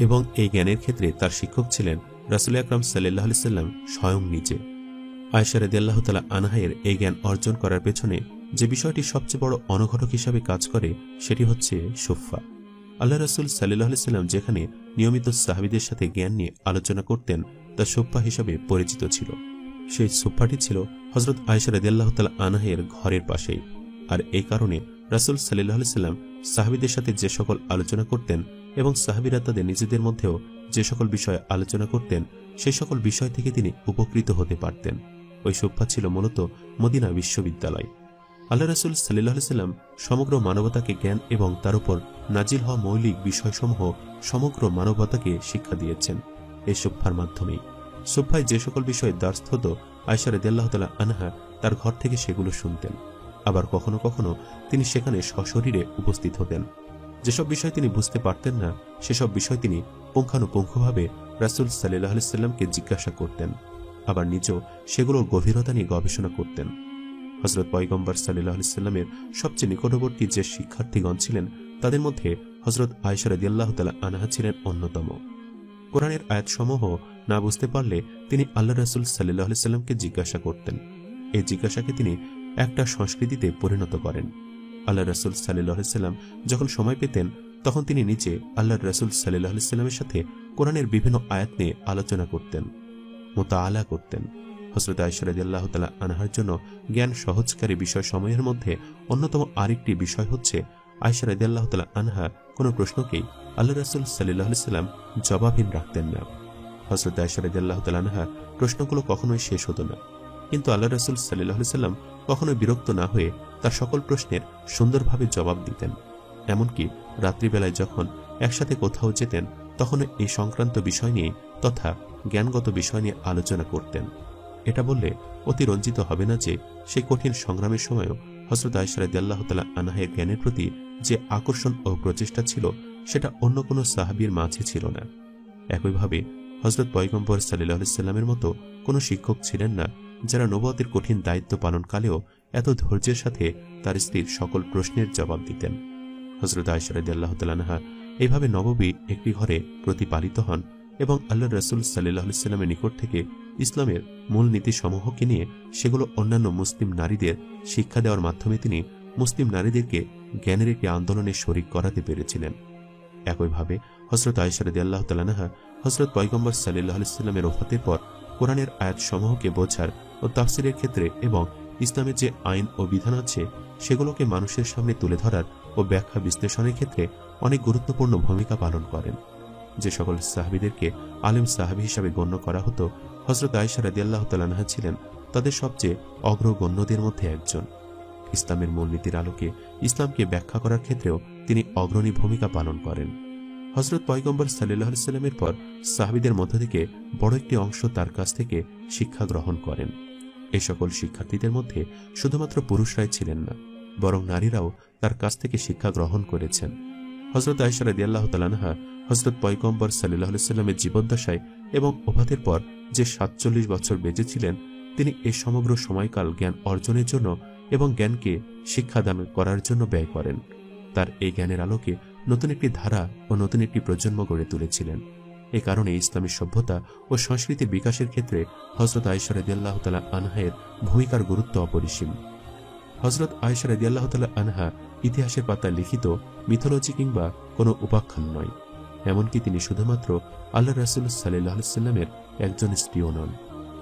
এবং এই জ্ঞানের ক্ষেত্রে তার শিক্ষক ছিলেন রাসূল আকরাম সাল্লাল্লাহু আলাইহি সাল্লাম স্বয়ং নিজে। আয়েশা রাদিয়াল্লাহু তাআলা আনহার এই জ্ঞান অর্জন করার পেছনে যে বিষয়টি সবচেয়ে বড় অনুঘটক হিসাবে কাজ করে, সেটি হচ্ছে সুফফা। আল্লাহ রাসূল সাল্লাল্লাহু আলাইহি সাল্লাম যেখানে নিয়মিত সাহাবীদের সাথে জ্ঞান নিয়ে আলোচনা করতেন, তা সুফফা হিসাবে পরিচিত ছিল। সেই সুফফাটি ছিল হযরত আয়েশা রাদিয়াল্লাহু তাআলা আনহার ঘরের পাশেই। আর এই কারণে রাসূল সাল্লাল্লাহু আলাইহি সাল্লাম সাহাবীদের সাথে যে সকল আলোচনা করতেন এবং সাহাবীরা তাদের নিজেদের মধ্যেও যে সকল বিষয়ে আলোচনা করতেন, সেই সকল বিষয় থেকে তিনি উপকৃত হতে পারতেন। ওই সুফফা ছিল মূলত মদিনা বিশ্ববিদ্যালয়। আল্লাহ রাসূল সাল্লাল্লাহু আলাইহি সাল্লাম সমগ্র মানবতাকে জ্ঞান এবং তার উপর নাজিল হওয়া মৌলিক বিষয়সমূহ সমগ্র মানবতাকে শিক্ষা দিয়েছেন এই সুফফার মাধ্যমেই। সুফফায় যে সকল বিষয়ে দার্স হতো, আয়েশা রাদিয়াল্লাহু তাআলা আনহা তার ঘর থেকে সেগুলো শুনতেন। আবার কখনো কখনো তিনি সেখানে সশরীরে উপস্থিত হতেন। যেসব বিষয় তিনি বুঝতে পারতেন না, সেসব বিষয় তিনি পুঙ্খানুপুঙ্খভাবে রাসূল সাল্লাল্লাহু আলাইহি সাল্লামকে জিজ্ঞাসা করতেন। আবার নিজেও সেগুলোর গভীরতা নিয়ে গবেষণা করতেন। হযরত পয়গম্বর সাল্লাল্লাহু আলাইহি সাল্লামের সবচেয়ে নিকটবর্তী যে শিক্ষার্থীগণ ছিলেন, তাদের মধ্যে হযরত আয়েশা রাদিয়াল্লাহু তাআলা আনহা ছিলেন অন্যতম। কোরআনের আয়াতসমূহ না বুঝতে পারলে তিনি আল্লাহ রাসূল সাল্লাল্লাহু আলাইহি সাল্লামকে জিজ্ঞাসা করতেন। এই জিজ্ঞাসাকে তিনি একটা সংস্কৃতিতে পরিণত করেন। আল্লাহ রাসূল সাল্লাল্লাহু আলাইহি সাল্লাম যখন সময় পেতেন, তখন তিনি নিজে আল্লাহর রাসূল সাল্লাল্লাহু আলাইহি সাল্লামের সাথে কোরআনের বিভিন্ন আয়াত নিয়ে আলোচনা করতেন, মুতাআলা করতেন। হযরত আয়েশা রাদিয়াল্লাহু তাআলা আনহার জন্য জ্ঞান সহজকারী বিষয়সমূহের মধ্যে অন্যতম আরেকটি বিষয় হচ্ছে, আয়েশা রাদিয়াল্লাহু তাআলা আনহা কোনো প্রশ্নকেই আল্লাহ রাসূল সাল্লাল্লাহু আলাইহি সাল্লাম জবাবহীন রাখতেন না। হযরত আয়েশা রাদিয়াল্লাহু তাআলা আনহা প্রশ্নগুলো কখনোই শেষ হতো না, কিন্তু আল্লাহ রাসূল সাল্লাল্লাহু আলাইহি সাল্লাম কখনোই বিরক্ত না হয়ে তার সকল প্রশ্নের সুন্দরভাবে জবাব দিতেন। এমনকি রাত্রিবেলায় যখন একসাথে কোথাও যেতেন, তখন এই সংক্রান্ত বিষয় নিয়ে তথা জ্ঞানগত বিষয় নিয়ে আলোচনা করতেন। এটা বললে অতিরঞ্জিত হবে না যে সেই কঠিন সংগ্রামের সময়ও হযরত আয়েশা রাদিয়াল্লাহু তাআলা আনহার জ্ঞানের প্রতি যে আকর্ষণ ও প্রচেষ্টা ছিল, সেটা অন্য কোনো সাহাবীর মাঝে ছিল না। একইভাবে হযরত পয়গম্বর সাল্লাল্লাহু আলাইহি সাল্লামের মতো কোনো শিক্ষক ছিলেন না, যারা নবুয়তের কঠিন দায়িত্ব পালনকালেও এত ধৈর্যের সাথে তার স্ত্রীর সকল প্রশ্নের জবাব দিতেন। হযরত আয়েশা রাদিয়াল্লাহু তাআলা আনহা এইভাবে নববী একটি ঘরে প্রতিপালিত হন এবং আল্লাহর রাসূল সাল্লাল্লাহু আলাইহি সাল্লামের নিকট থেকে ইসলামের মূল নীতিসমূহকে নিয়ে সেগুলো অন্যান্য মুসলিম নারীদের শিক্ষা দেওয়ার মাধ্যমে তিনি মুসলিম নারীদেরকে জ্ঞানের একটি আন্দোলনে শরীক করাতে পেরেছিলেন। একইভাবে হযরত আয়েশা রাদিয়াল্লাহু তাআলা আনহা হযরত পয়গম্বর সাল্লাল্লাহু আলাইহি সাল্লামের ওফাতের পর কোরআনের আয়াতসমূহকে বোঝার ও তাফসীরের ক্ষেত্রে এবং ইসলামের যে আইন ও বিধান আছে, সেগুলোকে মানুষের সামনে তুলে ধরার ও ব্যাখ্যা বিশ্লেষণের ক্ষেত্রে অনেক গুরুত্বপূর্ণ ভূমিকা পালন করেন। যে সকল সাহাবীদেরকে আলেম সাহাবী হিসাবে গণ্য করা হতো, হযরত আয়েশা রাদিয়াল্লাহু তাআলা আনহা ছিলেন তাদের সবচেয়ে অগ্রগণ্যদের মধ্যে একজন। ইসলামের মূলনীতির আলোকে ইসলামকে ব্যাখ্যা করার ক্ষেত্রেও তিনি অগ্রণী ভূমিকা পালন করেন। হযরত পয়গম্বর সাল্লাল্লাহু আলাইহি সাল্লামের পর সাহাবীদের মধ্য থেকে বড় একটি অংশ তার কাছ থেকে শিক্ষা গ্রহণ করেন। এই সকল শিক্ষার্থীদের মধ্যে শুধুমাত্র পুরুষরাই ছিলেন না, বরং নারীরাও তার কাছ থেকে শিক্ষা গ্রহণ করেছেন। হযরত আয়েশা রাদিয়াল্লাহু তাআলা আনহা হযরত পয়গম্বর সাল্লাল্লাহু আলাইহি সাল্লামের জীবদ্দশায় এবং ওফাতের পর যে ৪৭ বছর বেঁচে ছিলেন, তিনি এই সমগ্র সময়কাল জ্ঞান অর্জনের জন্য এবং জ্ঞানকে শিক্ষাদান করার জন্য ব্যয় করেন। তার এই জ্ঞানের আলোকে নতুন একটি ধারা ও নতুন একটি প্রজন্ম গড়ে তুলেছিলেন। এ কারণে ইসলামী সভ্যতা ও সংস্কৃতির বিকাশের ক্ষেত্রে হযরত আয়েশা রাদিয়াল্লাহু তাআলা আনহার ভূমিকার গুরুত্ব অপরিসীম। হযরত আয়েশা রাদিয়াল্লাহু তাআলা আনহা ইতিহাসের পাতায় লিখিত মিথোলজি কিংবা কোনো উপাখ্যান নয়। এমনকি তিনি শুধুমাত্র আল্লাহ রাসূল সাল্লাল্লাহু আলাইহি ওয়াসাল্লামের একজন স্ত্রীও নন।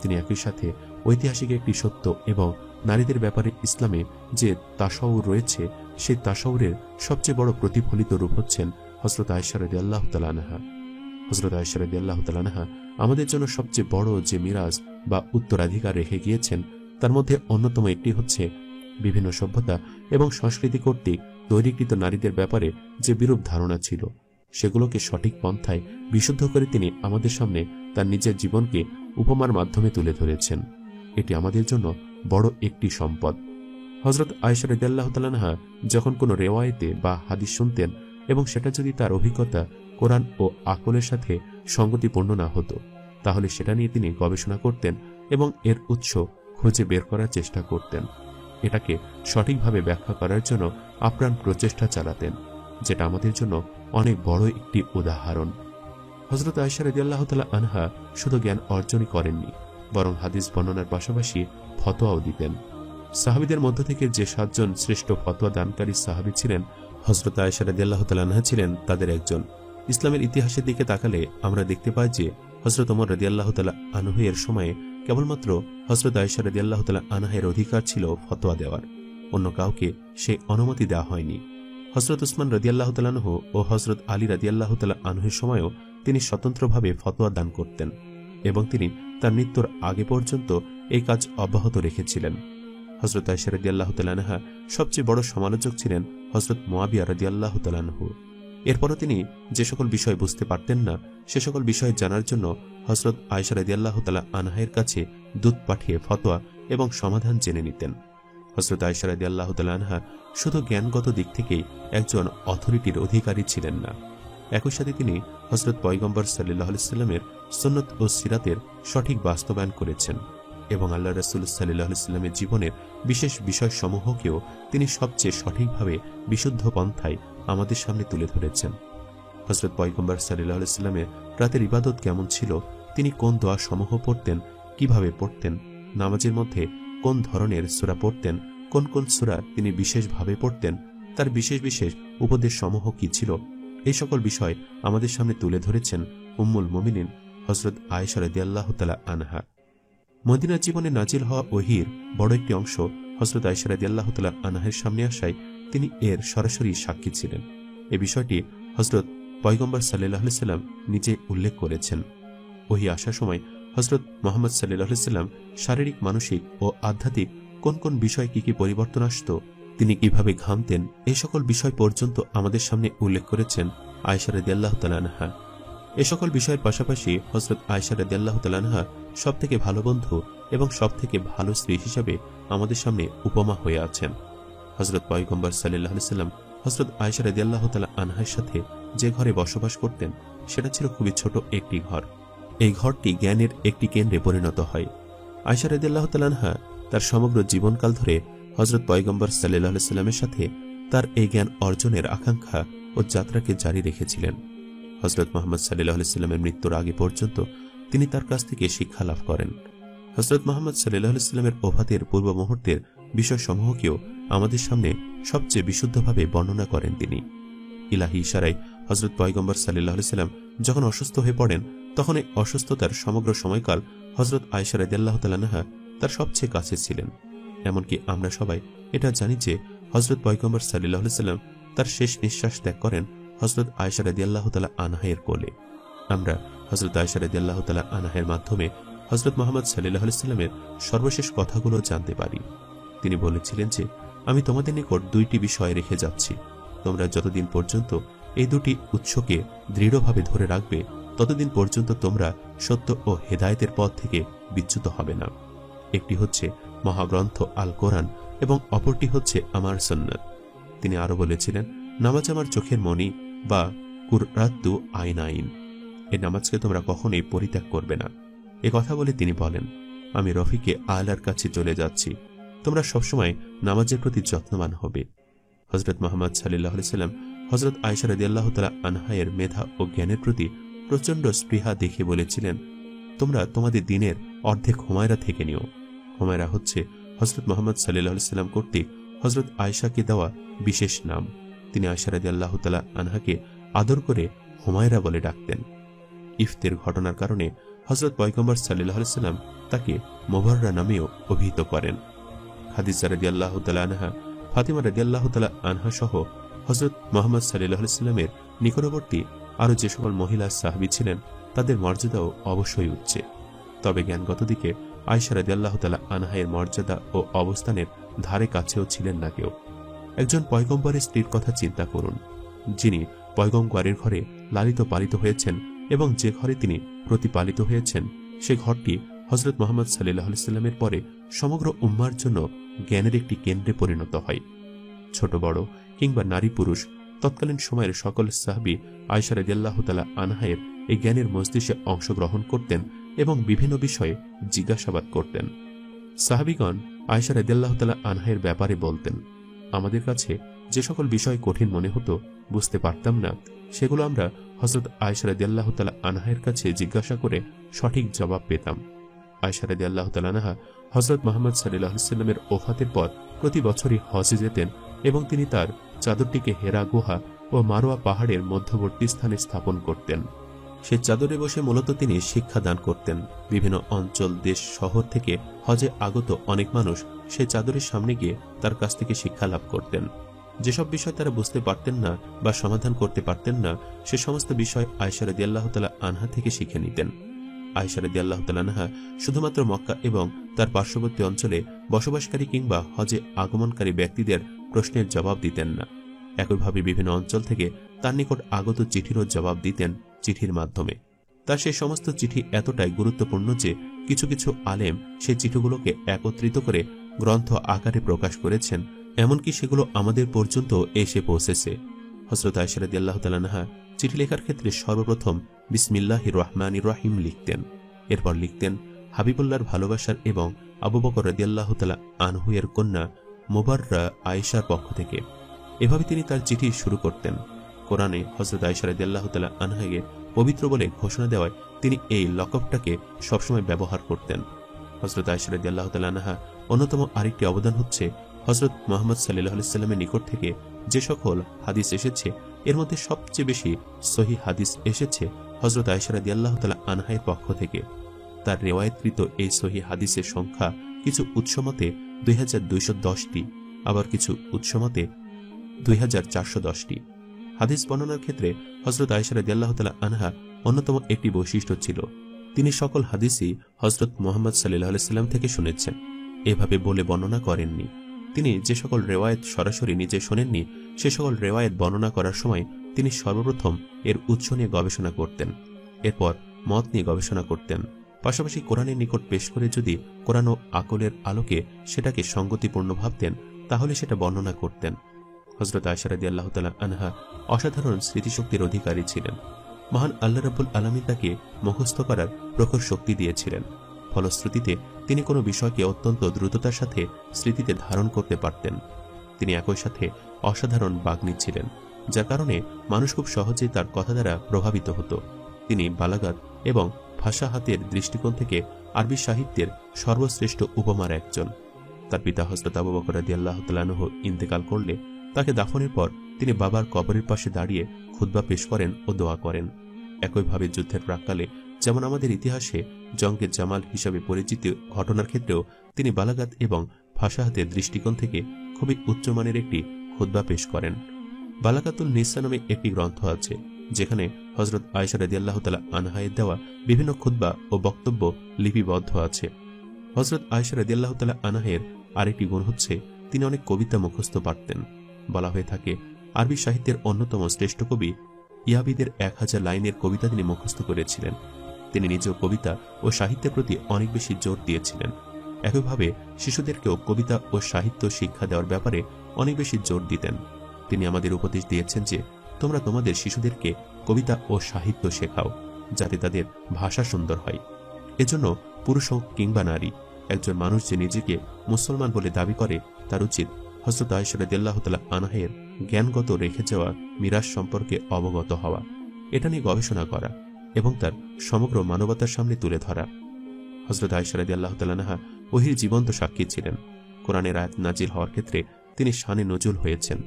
তিনি একই সাথে ঐতিহাসিক একটি সত্য এবং নারীদের ব্যাপারে ইসলামে যে তাসাউর রয়েছে, সেই তাসাউরের সবচেয়ে বড় প্রতিফলিত রূপ হচ্ছেন হযরত আয়েশা রাদিয়াল্লাহু তাআলা আনহা। হযরত আয়েশা রাদিয়াল্লাহু তাআলা আনহা আমাদের জন্য সবচেয়ে বড় যে মিরাজ বা উত্তরাধিকার রেখে গিয়েছেন, তার মধ্যে অন্যতম একটি হচ্ছে বিভিন্ন সভ্যতা এবং সংস্কৃতি কর্তৃক তৈরিকৃত নারীদের ব্যাপারে যে বিরূপ ধারণা ছিল, সেগুলোকে সঠিক পন্থায় বিশুদ্ধ করে তিনি আমাদের সামনে তার নিজের জীবনকে উপমার মাধ্যমে তুলে ধরেছেন। এটি আমাদের জন্য বড় একটি সম্পদ। হযরত আয়েশা রাদিয়াল্লাহু তাআলা আনহা যখন কোনো রেওয়ায়েতে বা হাদিস শুনতেন এবং সেটা যদি তার অভিজ্ঞতা, কোরআন ও আকলের সাথে সঙ্গতিপূর্ণ না হতো, তাহলে সেটা নিয়ে তিনি গবেষণা করতেন এবং এর উৎস খুঁজে বের করার চেষ্টা করতেন। এটাকে সঠিকভাবে ব্যাখ্যা করার জন্য আপ্রাণ প্রচেষ্টা চালাতেন, যেটা আমাদের জন্য অনেক বড় একটি উদাহরণ। হযরত আয়েশা রাদিয়াল্লাহু তাআলা আনহা শুধু জ্ঞান অর্জনই করেননি, বরং হাদিস বর্ণনার পাশাপাশি ফতোয়াও দিতেন। সাহাবীদের মধ্য থেকে যে 7 জন শ্রেষ্ঠ ফতোয়া দানকারী সাহাবী ছিলেন, হযরত আয়েশা রাদিয়াল্লাহু তাআলা আনহা ছিলেন তাদের একজন। ইসলামের ইতিহাসের দিকে তাকালে আমরা দেখতে পাই যে হযরত ওমর রাদিয়াল্লাহু তাআলা আনহু এর সময়ে কেবলমাত্র হযরত আয়েশা রাদিয়াল্লাহু তাআলা আনহার অধিকার ছিল ফতোয়া দেওয়ার, অন্য কাউকে সেই অনুমতি দেওয়া হয়নি। হযরত উসমান রাদিয়াল্লাহু তাআলা আনহু ও হযরত আলী রাদিয়াল্লাহু তাআলা আনহুর সময়েও তিনি স্বতন্ত্রভাবে ফতোয়া দান করতেন এবং তিনি তার মৃত্যুর আগে পর্যন্ত এই কাজ অব্যাহত রেখেছিলেন। হযরত আয়েশা রাদিয়াল্লাহু তাআলা আনহা সবচেয়ে বড় সমালোচক ছিলেন হযরত মুয়াবিয়া রাদিয়াল্লাহু তাআলা আনহু। এরপরও তিনি যে সকল বিষয় বুঝতে পারতেন না, সে সকল বিষয় জানার জন্য হযরত আয়েশা রাদিয়াল্লাহু তাআলা আনহার কাছে দূত পাঠিয়ে ফতোয়া এবং সমাধান জেনে নিতেন। হযরত আয়েশা রাদিয়াল্লাহু তাআলা আনহা শুধু জ্ঞানগত দিক থেকেই একজন অথরিটির অধিকারী ছিলেন না, একই সাথে তিনি হযরত পয়গম্বর সাল্লাল্লাহু আলাইহি ওয়াসাল্লামের সুন্নাত ও সিরাতের সঠিক বাস্তবায়ন করেছেন এবং আল্লাহ রাসূল সাল্লাল্লাহু আলাইহি ওয়াসাল্লামের জীবনের বিশেষ বিষয়সমূহকেও তিনি সবচেয়ে সঠিকভাবে বিশুদ্ধ পন্থায় আমাদের সামনে তুলে ধরেছেন। হযরত পয়গম্বর সাল্লাল্লাহু আলাইহি ওয়াসাল্লামের রাতের ইবাদত কেমন ছিল, তিনি কোন দোয়া সমূহ পড়তেন, কিভাবে পড়তেন, নামাজের মধ্যে কোন ধরনের সূরা পড়তেন, কোন কোন সূরা তিনি বিশেষভাবে পড়তেন, তার বিশেষ বিশেষ উপদেশ সমূহ কি ছিল, এই সকল বিষয় আমাদের সামনে তুলে ধরেছেন উম্মুল মুমিনিন হযরত আয়েশা রাদিয়াল্লাহু তাআলা আনহা। মদিনার জীবনে নাজিল হওয়া ওহীর বড় একটি অংশ হযরত আয়েশা রাদিয়াল্লাহু তাআলা আনহার সামনে আসায় তিনি এর সরাসরি সাক্ষী ছিলেন। এই বিষয়টি হযরত পয়গম্বর সাল্লাল্লাহু আলাইহি ওয়াসাল্লাম নিজে উল্লেখ করেছেন। ওহী আসার সময় হযরত মুহাম্মদ সাল্লাল্লাহু আলাইহি ওয়াসাল্লাম শারীরিক, মানসিক ও আধ্যাত্মিক কোন কোন বিষয়ে কি কি পরিবর্তন আসত, তিনি কিভাবে ঘামতেন, এই সকল বিষয় পর্যন্ত আমাদের সামনে উল্লেখ করেছেন আয়েশা রাদিয়াল্লাহু তাআলা আনহা। এই সকল বিষয়ের পাশাপাশি হযরত আয়েশা রাদিয়াল্লাহু তাআলা আনহা সবথেকে ভালো বন্ধু এবং সবথেকে ভালো স্ত্রী হিসেবে আমাদের সামনে উপমা হয়ে আছেন। হযরত পয়গম্বর সাল্লাল্লাহু আলাইহি ওয়াসাল্লাম হযরত আয়েশা রাদিয়াল্লাহু তাআলা আনহার সাথে যে ঘরে বসবাস করতেন, সেটা ছিল খুবই ছোট একটি ঘর। এই ঘরটি জ্ঞানের একটি কেন্দ্রে পরিণত হয়। আয়েশা রাদিয়াল্লাহু তাআলা আনহা তার সমগ্র জীবনকাল ধরে হযরত পয়গম্বর সাল্লাল্লাহু আলাইহি ওয়াসাল্লামের সাথে তার এই জ্ঞান অর্জনের আকাঙ্ক্ষা ও যাত্রাকে জারি রেখেছিলেন। হযরত মুহাম্মদ সাল্লাল্লাহু আলাইহি ওয়াসাল্লামের মৃত্যুর আগে পর্যন্ত তিনি তার কাছ থেকে শিক্ষা লাভ করেন। হযরত মুহাম্মদ সাল্লাল্লাহু আলাইহি ওয়াসাল্লামের ওফাতের পূর্ব মুহূর্তের বিষয়সমূহকেও আমাদের সামনে সবচেয়ে বিশুদ্ধভাবে বর্ণনা করেন তিনি। ইলাহি ইশারায় হযরত পয়গম্বর সাল্লাল্লাহু আলাইহি ওয়াসাল্লাম যখন অসুস্থ হয়ে পড়েন, তখন এই অসুস্থতার সমগ্র সময়কাল হযরত আয়েশা রাদিয়াল্লাহু তাআলা আনহা তার সবচেয়ে কাছে ছিলেন। এমনকি আমরা সবাই এটা জানি যে হযরত পয়গম্বর সাল্লাল্লাহু আলাইহি ওয়াসাল্লাম তার শেষ নিঃশ্বাস ত্যাগ করেন হযরত আয়েশা রাদিয়াল্লাহু তাআলা আনহার কোলে। আমরা হযরত আয়েশা রাদিয়াল্লাহু তাআলা আনহার মাধ্যমে হযরত মুহাম্মদ সাল্লাল্লাহু আলাইহি ওয়াসাল্লামের সর্বশেষ কথাগুলো জানতে পারি। তিনি বলেছিলেন যে, আমি তোমাদের নিকট 2টি বিষয় রেখে যাচ্ছি, তোমরা যতদিন পর্যন্ত এই 2টি উৎসকে দৃঢ়ভাবে ধরে রাখবে, ততদিন পর্যন্ত তোমরা সত্য ও হেদায়েতের পথ থেকে বিচ্যুত হবে না। একটি হচ্ছে মহাগ্রন্থ আল কোরআন এবং অপরটি হচ্ছে আমার সুন্নাত। তিনি আরো বলেছিলেন, নামাজ আমার চোখের মণি বা কুরআতু আইনাইন, এই নামাজকে তোমরা কখনোই পরিত্যাগ করবে না। এ কথা বলে তিনি বলেন, আমি রফিকে আলার কাছে চলে যাচ্ছি, তোমরা সবসময় নামাজের প্রতি যত্নবান হবে। হযরত মুহাম্মদ সাল্লাল্লাহু আলাইহি সাল্লাম হযরত আয়েশা রাদিয়াল্লাহু তাআলা আনহায়ের মেধা ও জ্ঞানের প্রতি প্রচণ্ড স্পৃহা দেখে বলেছিলেন, তোমরা তোমাদের দিনের অর্ধেক হুমায়রা থেকে নিও। হুমায়রা হচ্ছে হযরত মুহাম্মদ সাল্লাল্লাহু আলাইহি সাল্লাম কর্তৃক হযরত আয়েশাকে দেওয়া বিশেষ নাম। তিনি আয়েশা রাদিয়াল্লাহু তাআলা আনহাকে আদর করে হুমায়রা বলে ডাকতেন। ইফতের ঘটনার কারণে হযরত পয়গম্বর সাল্লাল্লাহু আলাইহি সাল্লাম তাকে মুবাররা নামেও অভিহিত করেন। খাদিজা রাদিয়াল্লাহু তাআলা আনহা, ফাতিমা রাদিয়াল্লাহু তাআলা আনহা সহ হযরত মুহাম্মদ সাল্লাল্লাহু আলাইহি সাল্লামের নিকটবর্তী আরও যে সকল মহিলা সাহাবী ছিলেন তাদের মর্যাদাও অবশ্যই উচ্চে। তবে জ্ঞানগত দিকে আয়েশা রাদিয়াল্লাহু তাআলা আনহায়ের মর্যাদা ও অবস্থানের ধারে কাছেও ছিলেন না কেউ। একজন পয়গম্বরের স্ত্রীর কথা চিন্তা করুন, যিনি পয়গম্বরের ঘরে লালিত পালিত হয়েছেন এবং যে ঘরে তিনি প্রতিপালিত হয়েছেন সে ঘরটি হযরত মুহাম্মদ সাল্লাল্লাহু আলাইহি সাল্লামের পরে সমগ্র উম্মার জন্য জ্ঞানের একটি কেন্দ্রে পরিণত হয়। ছোট বড় কিংবা নারী পুরুষ তৎকালীন সময়ের সকল সাহাবী আয়েশা রাদিয়াল্লাহু তাআলা আনহায়ের এই জ্ঞানের মজলিসে অংশগ্রহণ করতেন এবং বিভিন্ন বিষয়ে জিজ্ঞাসাবাদ করতেন। সাহাবীগণ আয়েশা রাদিয়াল্লাহু তাআলা আনহায়ের ব্যাপারে বলতেন, আমাদের কাছে যে সকল বিষয় কঠিন মনে হতো, বুঝতে পারতাম না, সেগুলো আমরা হযরত আয়েশা রাদিয়াল্লাহু তাআলা আনহায়ের কাছে জিজ্ঞাসা করে সঠিক জবাব পেতাম। আয়েশা রাদিয়াল্লাহু তাআলা আনহা হযরত মুহাম্মদ সাল্লাল্লাহু আলাইহি সাল্লামের ওফাতের পর প্রতি বছরই হজে যেতেন এবং তিনি তার চাদরটিকে হেরা গুহা ও মারোয়া পাহাড়ের মধ্যবর্তী স্থানে স্থাপন করতেন। সে চাদরে বসে মূলত তিনি শিক্ষা দান করতেন। বিভিন্ন অঞ্চল, দেশ, শহর থেকে হজে আগত অনেক মানুষ সে চাদরের সামনে গিয়ে তার কাছ থেকে শিক্ষা লাভ করতেন। যেসব বিষয় তারা বুঝতে পারতেন না বা সমাধান করতে পারতেন না, সে সমস্ত বিষয় আয়েশা রাদিয়াল্লাহু তাআলা আনহা থেকে শিখে নিতেন। আয়েশা রাদিয়াল্লাহু তাআলা আনহা শুধুমাত্র মক্কা এবং তার পার্শ্ববর্তী অঞ্চলে বসবাসকারী কিংবা হজে আগমনকারী ব্যক্তিদের প্রশ্নের জবাব দিতেন না, একইভাবে বিভিন্ন অঞ্চল থেকে তার নিকট আগত চিঠিরও জবাব দিতেন চিঠির মাধ্যমে। তার সেই সমস্ত চিঠি এতটাই গুরুত্বপূর্ণ যে কিছু কিছু আলেম সেই চিঠিগুলোকে একত্রিত করে গ্রন্থ আকারে প্রকাশ করেছেন, এমনকি সেগুলো আমাদের পর্যন্ত এসে পৌঁছেছে। হযরত আয়েশা রাদিয়াল্লাহু তাআলা আনহা চিঠি লেখার ক্ষেত্রে সর্বপ্রথম বিসমিল্লাহির রহমানির রহিম লিখতেন। এরপর লিখতেন হাবিবুল্লাহর ভালোবাসার এবং আবু বকর রাদিয়াল্লাহু তাআলা আনহু এর কন্যা মুবাররা আয়েশার পক্ষ থেকে। এভাবে তিনি তার চিঠি শুরু করতেন। কোরআনে হযরত আয়েশা রাদিয়াল্লাহু তাআলা আনহাকে পবিত্র বলে ঘোষণা দেওয়ায় তিনি এই লকবটাকে সবসময় ব্যবহার করতেন। হযরত আয়েশা রাদিয়াল্লাহু তাআলা আনহা অন্যতম আরেকটি অবদান হচ্ছে হযরত মুহাম্মদ সাল্লাল্লাহু আলাইহি সাল্লামের নিকট থেকে যে সকল হাদিস এসেছে এর মধ্যে সবচেয়ে বেশি সহিহ হাদিস এসেছে হযরত আয়েশা রাদিয়াল্লাহু তাআলা আনহার পক্ষ থেকে। তার রিওয়ায়াতকৃত এই সহিহ হাদিসের সংখ্যা কিছু উৎসমতে 2210টি, আবার কিছু উৎসমতে 2410টি। হাদিস বর্ণনার ক্ষেত্রে হযরত আয়েশা রাদিয়াল্লাহু তাআলা আনহা অন্যতম একটি বৈশিষ্ট্য ছিল, তিনি সকল হাদিসই হযরত মুহাম্মদ সাল্লাল্লাহু আলাইহি সাল্লাম থেকে শুনেছেন। এভাবে বলে বর্ণনা করেননি। তিনি যে সকল রেওয়ায়েত সরাসরি নিজে শোনেননি সে সকল রেওয়ায়েত বর্ণনা করার সময় তিনি সর্বপ্রথম এর উৎস নিয়ে গবেষণা করতেন, এরপর মত নিয়ে গবেষণা করতেন। পাশাপাশি কোরআনের নিকট পেশ করে যদি কোরআন ও আকলের আলোকে সেটাকে সঙ্গতিপূর্ণ ভাবতেন তাহলে সেটা বর্ণনা করতেন। হযরত আয়েশা রাদিয়াল্লাহু তাআলা আনহা অসাধারণ স্মৃতিশক্তির অধিকারী ছিলেন। মহান আল্লাহ রাব্বুল আলামিন তাকে মুখস্থ করার প্রখর শক্তি দিয়েছিলেন। ফলশ্রুতিতে তিনি কোনো বিষয়কে অত্যন্ত দ্রুততার সাথে স্মৃতিতে ধারণ করতে পারতেন। তিনি একই সাথে অসাধারণ বাগ্মী ছিলেন, যার কারণে মানুষ খুব সহজেই তার কথা দ্বারা প্রভাবিত হতো। তিনি বালাগাত এবং ফাসাহাতের দৃষ্টিকোণ থেকে আরবি সাহিত্যের সর্বশ্রেষ্ঠ উপমার একজন। তার পিতা হযরত আবু বকর রাদিয়াল্লাহু তাআলা আনহু ইন্তেকাল করলে তাকে দাফনের পর তিনি বাবার কবরের পাশে দাঁড়িয়ে খুতবা পেশ করেন ও দোয়া করেন। একইভাবে যুদ্ধের প্রাক্কালে যেমন আমাদের ইতিহাসে জঙ্গে জামাল হিসাবে পরিচিত ঘটনার ক্ষেত্রেও তিনি বালাগাত এবং ফাসাহাতের দৃষ্টিকোণ থেকে খুবই উচ্চমানের একটি খুতবা পেশ করেন। বালাগাতুল নিসা নামে একটি গ্রন্থ আছে যেখানে হযরত আয়েশা রাদিয়াল্লাহু তাআলা আনহায়ের দেওয়া বিভিন্ন খুতবা ও বক্তব্য লিপিবদ্ধ আছে। হযরত আয়েশা রাদিয়াল্লাহু তাআলা আনহায়ের আরেকটি গুণ হচ্ছে তিনি অনেক কবিতা মুখস্থ পারতেন। বলা হয়ে থাকে আরবি সাহিত্যের অন্যতম শ্রেষ্ঠ কবি ইয়াবিদের 1000 লাইনের কবিতা তিনি মুখস্থ করেছিলেন। তিনি নিজেও কবিতা ও সাহিত্যের প্রতি অনেক বেশি জোর দিয়েছিলেন। একইভাবে শিশুদেরকেও কবিতা ও সাহিত্য শিক্ষা দেওয়ার ব্যাপারে অনেক বেশি জোর দিতেন। তিনি আমাদের উপদেশ দিয়েছেন যে তোমরা তোমাদের শিশুদেরকে কবিতা ও সাহিত্য শেখাও যাতে তাদের ভাষা সুন্দর হয়। এজন্য পুরুষ হোক কিংবা নারী একজন মানুষ যে নিজেকে মুসলমান বলে দাবি করে তার উচিত হযরত আয়েশা রাদিয়াল্লাহু তাআলা আনহার জ্ঞানগত রেখে যাওয়া মিরাস সম্পর্কে অবগত হওয়া, এটা নিয়ে গবেষণা করা এবং তার সমগ্র মানবতার সামনে তুলে ধরা। হযরত আয়েশা রাদিয়াল্লাহু তাআলা আনহা ওহীর জীবন্ত সাক্ষী ছিলেন। কোরআনের আয়াত নাজিল হওয়ার ক্ষেত্রে তিনি শানে নজুল হয়েছেন।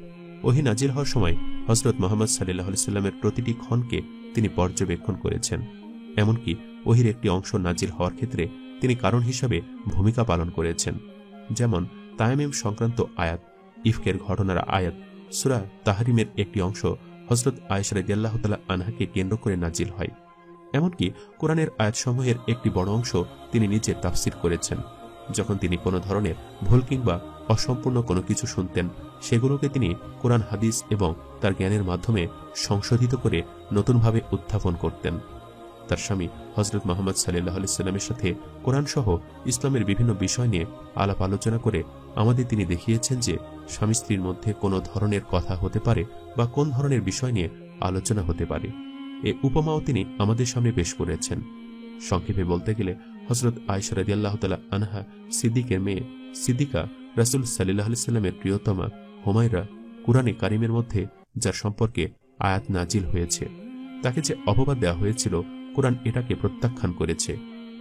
ওহী নাজিল হওয়ার সময় হযরত মুহাম্মদ সাল্লাল্লাহু আলাইহি সাল্লামের প্রতিটি ক্ষণকে তিনি পর্যবেক্ষণ করেছেন। এমনকি ওহীর একটি অংশ নাজিল হওয়ার ক্ষেত্রে তিনি কারণ হিসাবে ভূমিকা পালন করেছেন। যেমন তায়াম্মুম সংক্রান্ত আয়াত, ইফকের ঘটনার আয়াত, সূরা তাহরিমের একটি অংশ হযরত আয়েশা রাদিয়াল্লাহু তাআলা আনহাকে কেন্দ্র করে নাজিল হয়। এমনকি কোরআনের আয়াতসমূহের একটি বড় অংশ তিনি নিজে তাফসির করেছেন। যখন তিনি কোনো ধরনের ভুল কিংবা অসম্পূর্ণ কোনো কিছু শুনতেন, সেগুলোকে তিনি কোরআন হাদিস এবং তার জ্ঞানের মাধ্যমে সংশোধিত করে নতুনভাবে উত্থাপন করতেন। তার স্বামী হযরত মুহাম্মদ সাল্লাল্লাহু আলাইহি সাল্লামের সাথে কোরআন সহ ইসলামের বিভিন্ন বিষয় নিয়ে আলাপ আলোচনা করে আমাদের তিনি দেখিয়েছেন যে স্বামী স্ত্রীর মধ্যে কোনো ধরনের কথা হতে পারে বা কোন ধরনের বিষয় নিয়ে আলোচনা হতে পারে। এ উপমাও তিনি আমাদের সামনে পেশ করেছেন। সংক্ষেপে বলতে গেলে হযরত আয়েশা রাদিয়াল্লাহু তাআলা আনহা সিদ্দিকের মেয়ে, সিদ্দিকা রাসূল সাল্লাল্লাহু আলাইহি সাল্লামের প্রিয়তমা হুমায়রা, কুরআনে কারিমের মধ্যে যার সম্পর্কে আয়াত নাজিল হয়েছে, তাকে যে অপবাদ দেওয়া হয়েছিল কুরআন এটাকে প্রত্যাখ্যান করেছে।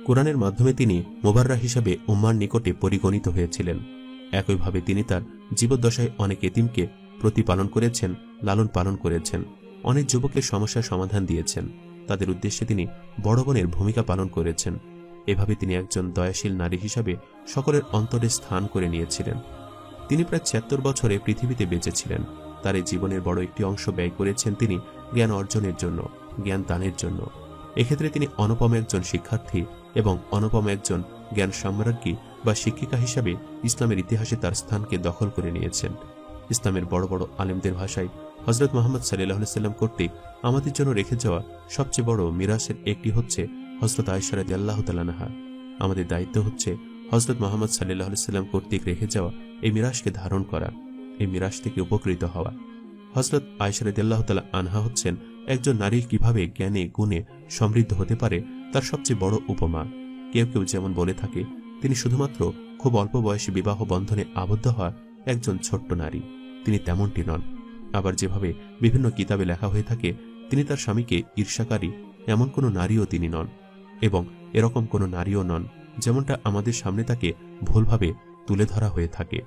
কুরআনের মাধ্যমে তিনি মুবাররা হিসাবে উম্মার নিকটে পরিগণিত হয়েছিলেন। একইভাবে তিনি তার জীবদ্দশায় অনেক এতিমকে প্রতিপালন করেছেন, লালন পালন করেছেন, অনেক যুবকের সমস্যার সমাধান দিয়েছেন, তাদের উদ্দেশ্যে তিনি বড় বোনের ভূমিকা পালন করেছেন। এভাবে তিনি একজন দয়াশীল নারী হিসাবে সকলের অন্তরে স্থান করে নিয়েছিলেন। তিনি প্রায় ৭৬ বছরে পৃথিবীতে বেঁচেছিলেন। তার এই জীবনের বড় একটি অংশ ব্যয় করেছেন তিনি জ্ঞান অর্জনের জন্য, জ্ঞান দানের জন্য। এক্ষেত্রে তিনি অনুপম একজন শিক্ষার্থী এবং অনুপম একজন জ্ঞান সম্রাজ্ঞী বা শিক্ষিকা হিসাবে ইসলামের ইতিহাসে তার স্থানকে দখল করে নিয়েছেন। ইসলামের বড় বড় আলেমদের ভাষায় হযরত মুহাম্মদ সাল্লাল্লাহু আলাইহি সাল্লাম কর্তৃক আমাদের জন্য রেখে যাওয়া সবচেয়ে বড় মিরাসের একটি হচ্ছে হযরত আয়েশা রাদিয়াল্লাহু তাআলা আনহা। আমাদের দায়িত্ব হচ্ছে হযরত মুহাম্মদ সাল্লাল্লাহু আলাইহি সাল্লাম কর্তৃক রেখে যাওয়া এই মিরাসকে ধারণ করা, এই মিরাস থেকে উপকৃত হওয়া। হযরত আয়েশা রাদিয়াল্লাহু তাআলা আনহা হচ্ছেন একজন নারী কিভাবে জ্ঞানে গুণে সমৃদ্ধ হতে পারে তার সবচেয়ে বড় উপমা। কেউ কেউ যেমন বলে থাকে তিনি শুধুমাত্র খুব অল্প বয়সে বিবাহ বন্ধনে আবদ্ধ হওয়া একজন ছোট্ট নারী, তিনি তেমনটি নন। আবার যেভাবে বিভিন্ন কিতাবে লেখা হয়ে থাকে তিনি তার স্বামীকে ঈর্ষাকারী, এমন কোনো নারীও তিনি নন, এবং এরকম কোনো নারীও নন যেমনটা আমাদের সামনে তাকে ভুলভাবে তুলে ধরা হয়ে থাকে।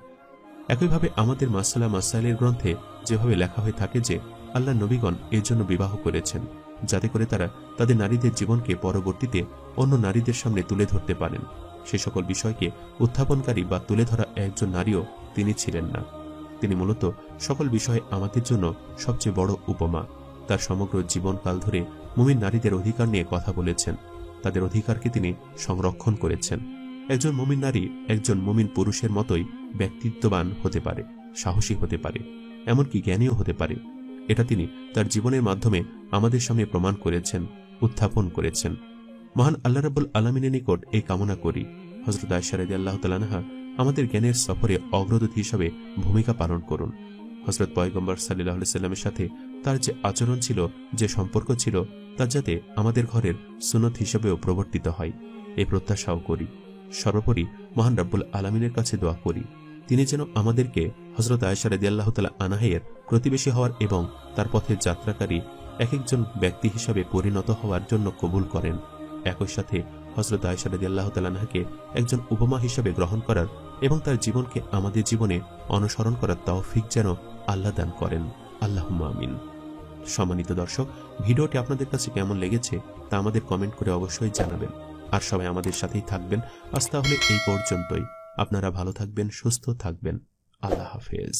একইভাবে আমাদের মাসআলা মাসাইলের গ্রন্থে যেভাবে লেখা হয়ে থাকে যে আল্লাহ নবীগণ এর জন্য বিবাহ করেছেন যাতে করে তারা তাদের নারীদের জীবনকে পরবর্তীতে অন্য নারীদের সামনে তুলে ধরতে পারেন, সে সকল বিষয়কে উত্থাপনকারী বা তুলে ধরা একজন নারীও তিনি ছিলেন না। তিনি মূলত সকল বিষয়ে আমাদের জন্য সবচেয়ে বড় উপমা। তার সমগ্র জীবনকাল ধরে মুমিন নারীদের অধিকার নিয়ে কথা বলেছেন, তাদের অধিকারকে তিনি সংরক্ষণ করেছেন। একজন মুমিন নারী একজন মুমিন পুরুষের মতোই ব্যক্তিত্ববান হতে পারে, সাহসী হতে পারে, এমনকি জ্ঞানীও হতে পারে। এটা তিনি তার জীবনের মাধ্যমে আমাদের সামনে প্রমাণ করেছেন, উত্থাপন করেছেন। মহান আল্লাহ রাব্বুল আলামিনের নিকট এই কামনা করি হযরত আয়েশা রাদিয়াল্লাহু তাআলা আনহা আমাদের জ্ঞানের সফরে অগ্রদূত হিসাবে ভূমিকা পালন করুন। হযরত পয়গম্বর সাল্লাল্লাহু আলাইহি সাল্লামের সাথে তার যে আচরণ ছিল, যে সম্পর্ক ছিল, তা যাতে আমাদের ঘরের সুন্নত হিসেবেও প্রবর্তিত হয়, এই প্রত্যাশাও করি। সর্বোপরি মহান রাব্বুল আলামিনের কাছে দোয়া করি তিনি যেন আমাদেরকে হযরত আয়েশা রাদিয়াল্লাহু তাআলা আনহার প্রতিবেশী হওয়ার এবং তার পথে যাত্রাকারী এক একজন ব্যক্তি হিসাবে পরিণত হওয়ার জন্য কবুল করেন। একই সাথে হযরত আয়েশা রাদিয়াল্লাহু তাআলা আনহাকে একজন উপমা হিসাবে গ্রহণ করার এবং তার জীবনকে আমাদের জীবনে অনুসরণ করার তৌফিক যেন আল্লাহ দান করেন। আল্লাহুম্মা আমিন। সম্মানিত দর্শক, ভিডিওটি আপনাদের কাছে কেমন লেগেছে তা আমাদের কমেন্ট করে অবশ্যই জানাবেন। আর সবাই আমাদের সাথেই থাকবেন। আজ তাহলে এই পর্যন্তই। আপনারা ভালো থাকবেন, সুস্থ থাকবেন। আল্লাহ হাফেজ।